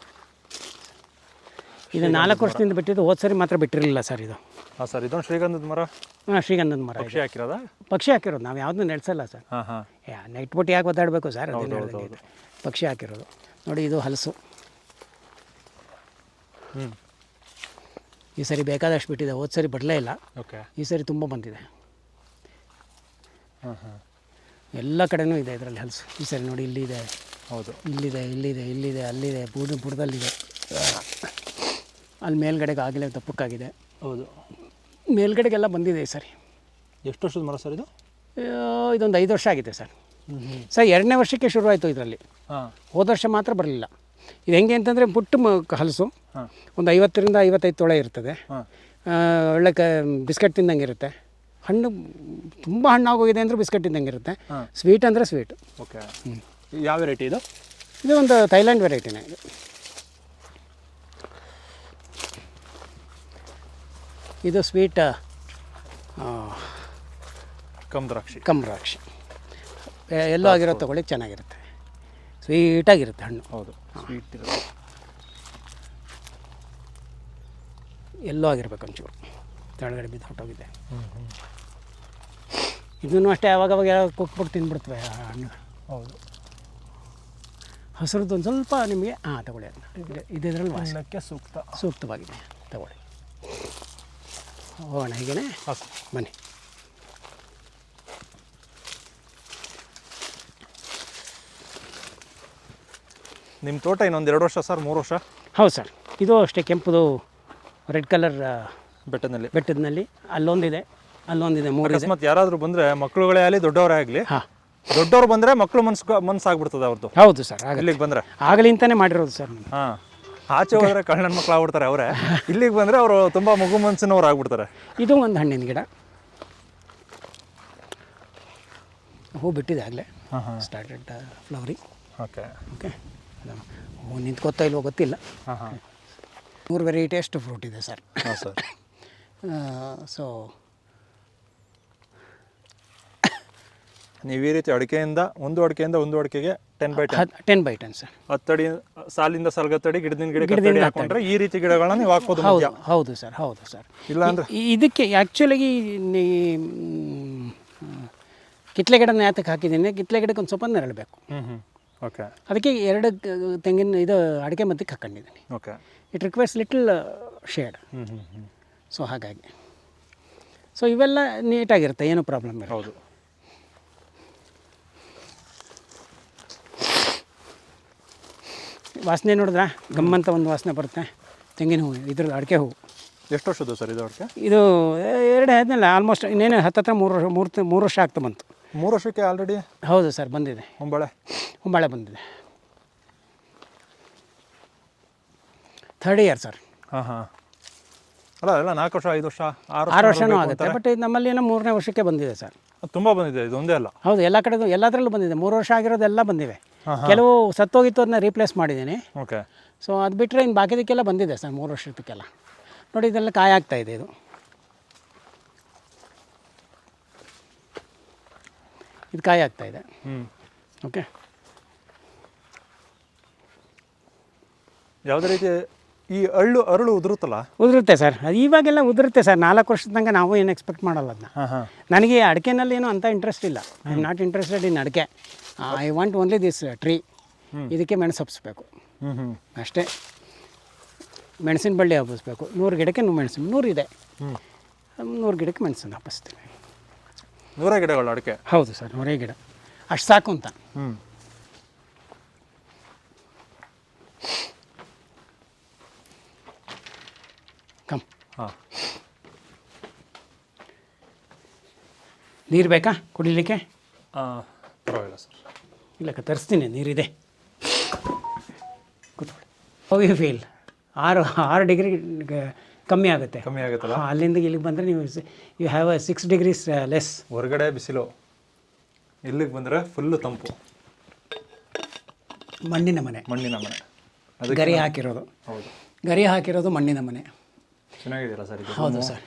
ಇದು 4 ವರ್ಷದಿಂದ ಬಿಟ್ಟಿದ್ದು, ಹೋದ ಸರಿ ಮಾತ್ರ ಬಿಟ್ಟಿರಲಿಲ್ಲ ಸರ್ ಇದು. ಹಾಂ ಸರ್, ಇದೊಂದು ಶ್ರೀಗಂಧದ ಮರ. ಹಾಂ, ಶ್ರೀಗಂಧದ ಮರ. ಪಕ್ಷಿ ಹಾಕಿರೋದಾ? ಪಕ್ಷಿ ಹಾಕಿರೋದು, ನಾವು ಯಾವುದೂ ನೆಡ್ಸಲ್ಲ ಸರ್. ಹಾಂ ಹಾಂ. ನೆಟ್ಬಿಟ್ಟು ಯಾಕೆ ಒದ್ದಾಡಬೇಕು ಸರ್, ಅದೇನು ಪಕ್ಷಿ ಹಾಕಿರೋದು. ನೋಡಿ, ಇದು ಹಲಸು. ಈ ಸರಿ ಬೇಕಾದಷ್ಟು ಬಿಟ್ಟಿದೆ, ಹೋದ ಸರಿ ಬರಲೇ ಇಲ್ಲ. ಓಕೆ, ಈ ಸರಿ ತುಂಬ ಬಂದಿದೆ. ಹಾಂ ಹಾಂ. ಎಲ್ಲ ಕಡೆನೂ ಇದೆ ಇದರಲ್ಲಿ ಹಲಸು. ಈ ಸರಿ ನೋಡಿ, ಇಲ್ಲಿದೆ, ಹೌದು, ಇಲ್ಲಿದೆ, ಇಲ್ಲಿದೆ, ಇಲ್ಲಿದೆ, ಅಲ್ಲಿದೆ, ಬುಡದಲ್ಲಿದೆ. ಅಲ್ಲಿ ಮೇಲ್ಗಡೆಗೆ ಆಗಲೇ ದಪ್ಪಕ್ಕಾಗಿದೆ. ಹೌದು, ಮೇಲ್ಗಡೆಗೆಲ್ಲ ಬಂದಿದೆ ಈ ಸರಿ. ಎಷ್ಟು ವರ್ಷದ ಮರ ಸರ್ ಇದು? ಇದೊಂದು 5 ವರ್ಷ ಆಗಿದೆ ಸರ್. ಸರ್ 2ನೇ ವರ್ಷಕ್ಕೆ ಶುರುವಾಯಿತು ಇದರಲ್ಲಿ. ಹಾಂ, ಹೋದ ವರ್ಷ ಮಾತ್ರ ಬರಲಿಲ್ಲ. ಇದು ಹೆಂಗೆ ಅಂತಂದರೆ ಪುಟ್ಟ ಹಲಸು, ಹಾಂ, ಒಂದು 50ರಿಂದ 55 ತೊಳೆ ಇರ್ತದೆ. ಹಾಂ, ಒಳ್ಳೆ ಬಿಸ್ಕೆಟ್ ತಿಂದಂಗೆ ಇರುತ್ತೆ. ಹಣ್ಣು ತುಂಬ ಹಣ್ಣಾಗೋಗಿದೆ ಅಂದರೆ ಬಿಸ್ಕೆಟ್ ತಿಂದಂಗೆ ಇರುತ್ತೆ. ಹಾಂ. ಸ್ವೀಟ್ ಅಂದರೆ ಸ್ವೀಟ್. ಓಕೆ. ಯಾವ ವೆರೈಟಿ ಇದು? ಇದು ಒಂದು ಥೈಲ್ಯಾಂಡ್ ವೆರೈಟಿನೇ ಇದು. ಇದು ಸ್ವೀಟ್ ಕಮ್ದ್ರಾಕ್ಷಿ. ಕಮ್ರಾಕ್ಷಿ. ಎಲ್ಲೋ ಆಗಿರೋ ತೊಗೊಳ್ಳಿ, ಚೆನ್ನಾಗಿರುತ್ತೆ, ಸ್ವೀಟಾಗಿರುತ್ತೆ ಹಣ್ಣು. ಹೌದು, ಸ್ವೀಟ್ ಇರುತ್ತೆ. ಎಲ್ಲೋ ಆಗಿರ್ಬೇಕು ಒಂಚೂರು, ಕೆಳಗಡೆ ಬಿದ್ದು ಹೊಟ್ಟೋಗಿದೆ. ಇದನ್ನು ಅಷ್ಟೇ ಅವಾಗವಾಗ ಕೊಟ್ಬಿಟ್ಟು ತಿಂದ್ಬಿಡ್ತವೆ ಹಣ್ಣು. ಹೌದು, ಹಸಿರದ್ದು ಒಂದು ಸ್ವಲ್ಪ ನಿಮಗೆ ತಗೊಳ್ಳಿ, ಅದನ್ನ ಇದರಲ್ಲಿ ವಾಸನಕ್ಕೆ ಸೂಕ್ತವಾಗಿದೆ, ತಗೊಳ್ಳಿ. ಹೋಗೋಣ ಹೀಗೇ, ಬನ್ನಿ. ನಿಮ್ಮ ತೋಟ ಇನ್ನೊಂದು 2 ವರ್ಷ ಸರ್, 3 ವರ್ಷ? ಹೌದು ಸರ್, ಇದು ಅಷ್ಟೇ ಕೆಂಪುದು ರೆಡ್ ಕಲರ್ ಬೆಟ್ಟದಲ್ಲಿ ಅಲ್ಲೊಂದಿದೆ, 3 ಇದೆ. ಮತ್ತು ಯಾರಾದರೂ ಬಂದರೆ, ಮಕ್ಕಳುಗಳೇ ಆಗಲಿ ದೊಡ್ಡವರೇ ಆಗಲಿ, ಹಾಂ, ದೊಡ್ಡವ್ರು ಬಂದರೆ ಮಕ್ಕಳು ಮನಸ್ಸಾಗ್ಬಿಡ್ತದೆ ಅವ್ರದ್ದು. ಹೌದು ಸರ್, ಇಲ್ಲಿಗೆ ಬಂದರೆ ಆಗಲಿಂತಾನೆ ಮಾಡಿರೋದು ಸರ್. ಹಾಂ, ಆಚೆ ಹೋದರೆ ಕಳ್ಳನ ಮಕ್ಕಳು ಆಗ್ಬಿಡ್ತಾರೆ ಅವರೇ, ಇಲ್ಲಿಗೆ ಬಂದರೆ ಅವರು ತುಂಬ ಮಗು ಮನಸ್ಸಿನವ್ರು ಆಗ್ಬಿಡ್ತಾರೆ. ಇದು ಒಂದು ಹಣ್ಣಿನ ಗಿಡ, ಹೂ ಬಿಟ್ಟಿದೆ ಆಗಲೇ, ಸ್ಟಾರ್ಟೆಡ್ ಫ್ಲವರಿಂಗ್. ಓಕೆ ಓಕೆ, ಹೂ ನಿಂತ್ಕೋತಾ ಇಲ್ವೋ ಗೊತ್ತಿಲ್ಲ. ಹಾಂ ಹಾಂ. 3 ವೆರೈಟಿ ಅಷ್ಟು ಫ್ರೂಟ್ ಇದೆ ಸರ್. ಹಾಂ ಸರ್. ಸೊ ನೀವು ಈ ರೀತಿ ಅಡಿಕೆಯಿಂದ ಒಂದು ಅಡಿಕೆಗೆ 10 by 10 ಸರ್. 10 ಅಡಿ ಸಾಲಿಂದ ಸಾಲ್ಗತ್ತಡಿ, ಗಿಡದಿಂದ ಗಿಡಕ್ಕೆ ಹಾಕೊಂಡ್ರೆ ಈ ರೀತಿ ಗಿಡಗಳನ್ನ ನೀವು ಹಾಕ್ಬೋದು. ಹೌದು ಸರ್, ಹೌದು ಸರ್. ಇಲ್ಲ ಅಂದರೆ ಇದಕ್ಕೆ ಆ್ಯಕ್ಚುಲಾಗಿ ಕಿತ್ಲೆ ಗಿಡನ ಯಾತಕ್ಕೆ ಹಾಕಿದ್ದೀನಿ, ಕಿತ್ಲೆ ಗಿಡಕ್ಕೆ ಒಂದು ಸ್ವಲ್ಪ ನೆರಳಬೇಕು. ಓಕೆ, ಅದಕ್ಕೆ 2 ತೆಂಗಿನ ಅಡಿಕೆ ಮಧ್ಯಕ್ಕೆ ಹಾಕೊಂಡಿದ್ದೀನಿ. Okay, it requires little shade. So ಹಾಗಾಗಿ ಇವೆಲ್ಲ ನೀಟಾಗಿರುತ್ತೆ, ಏನೂ ಪ್ರಾಬ್ಲಮ್ ಇಲ್ಲ. ಹೌದು. ವಾಸನೆ ನೋಡಿದ್ರೆ ಗಮ್ಮಂತ ಒಂದು ವಾಸನೆ ಬರುತ್ತೆ. ತೆಂಗಿನ ಹೂವು, ಇದ್ರದ್ದು ಅಡಿಕೆ ಹೂವು. ಎಷ್ಟು ವರ್ಷದ್ದು ಸರ್ ಇದು ಅಡಿಕೆ? ಇದು 2 ಆದಮೇಲೆ ಆಲ್ಮೋಸ್ಟ್ ಇನ್ನೇನು 3 ವರ್ಷ ಆಗ್ತಾ ಬಂತು. 3 ವರ್ಷಕ್ಕೆ ಆಲ್ರೆಡಿ? ಹೌದು ಸರ್, ಬಂದಿದೆ. ಹೊಂಬಾಳೆ ಬಂದಿದೆ. 3rd year sir. ಹಾಂ ಹಾಂ. ಅಲ್ಲ 4 ವರ್ಷ, 5 ವರ್ಷ, 6 ವರ್ಷನೂ ಆಗುತ್ತೆ. ಬಟ್ ಇದು ನಮ್ಮಲ್ಲಿ ಏನೋ 3ನೇ ವರ್ಷಕ್ಕೆ ಬಂದಿದೆ ಸರ್. ತುಂಬ ಬಂದಿದೆ, ಇದು ಒಂದೇ ಅಲ್ಲ. ಹೌದು, ಎಲ್ಲ ಕಡೆದು ಎಲ್ಲದರಲ್ಲೂ ಬಂದಿದೆ. 3 ವರ್ಷ ಆಗಿರೋದೆಲ್ಲ ಬಂದಿವೆ. ಕೆಲವು ಸತ್ತೋಗಿತ್ತು, ಅದನ್ನ ರೀಪ್ಲೇಸ್ ಮಾಡಿದ್ದೀನಿ. ಓಕೆ. ಸೊ ಅದು ಬಿಟ್ಟರೆ ಇನ್ನು ಬಾಕಿದಕ್ಕೆಲ್ಲ ಬಂದಿದೆ ಸರ್, 3 ವರ್ಷಕ್ಕೆಲ್ಲ. ನೋಡಿ, ಇದೆಲ್ಲ ಕಾಯಿ ಆಗ್ತಾ ಇದೆ. ಇದು ಕಾಯಿ ಆಗ್ತಾ ಇದೆ. ಓಕೆ. ಯಾವುದೇ ರೀತಿ ಈ ಅರಳು ಉದುರುತ್ತೆ ಸರ್. ಅದು ಇವಾಗೆಲ್ಲ ಉದುರುತ್ತೆ ಸರ್. 4 ವರ್ಷದ ತನಕ ನಾವು ಏನು ಎಕ್ಸ್ಪೆಕ್ಟ್ ಮಾಡಲ್ಲ ಅದನ್ನ. ನನಗೆ ಅಡಿಕೆನಲ್ಲಿ ಏನೂ ಅಂಥ ಇಂಟ್ರೆಸ್ಟ್ ಇಲ್ಲ. I am not interested in ಅಡಿಕೆ. I want only this tree. ಇದಕ್ಕೆ ಮೆಣಸು ಹಬ್ಬಿಸ್ಬೇಕು ಅಷ್ಟೇ. ಮೆಣಸಿನ ಬಳ್ಳಿ ಹಬ್ಬಿಸ್ಬೇಕು. 100 ಗಿಡಕ್ಕೆ ಮೆಣಸಿನ 100 ಇದೆ. 100 ಗಿಡಕ್ಕೆ ಮೆಣಸನ್ನು ಹಬ್ಬಿಸ್ತೀವಿ. 100 ಗಿಡಗಳು ಅಡಿಕೆ? ಹೌದು ಸರ್, 100 ಗಿಡ ಅಷ್ಟು ಸಾಕು ಅಂತ. ಕಮ್. ಹಾಂ. ನೀರು ಬೇಕಾ ಕುಡಿಲಿಕ್ಕೆ? ಪರವಾಗಿಲ್ಲ ಸರ್. ಇಲ್ಲ, ತರಿಸ್ತೀನಿ, ನೀರಿದೆ. ಕೂತ್ಕೊಳ್ಳಿ. How you feel? 6 ಡಿಗ್ರಿ ಕಮ್ಮಿ ಆಗುತ್ತಲ್ಲ. ಅಲ್ಲಿಂದ ಇಲ್ಲಿಗೆ ಬಂದರೆ ನೀವು ಯು ಹ್ಯಾವ್ 6 ಡಿಗ್ರೀಸ್ ಲೆಸ್. ಹೊರಗಡೆ ಬಿಸಿಲು, ಇಲ್ಲಿಗೆ ಬಂದರೆ ಫುಲ್ಲು ತಂಪು. ಮಣ್ಣಿನ ಮನೆ. ಗರಿ ಹಾಕಿರೋದು ಹೌದು ಗರಿ ಹಾಕಿರೋದು ಮಣ್ಣಿನ ಮನೆ. ಚೆನ್ನಾಗಿದೆಯಲ್ಲ ಸರ್ ಇದು ಹೌದು ಸರ್.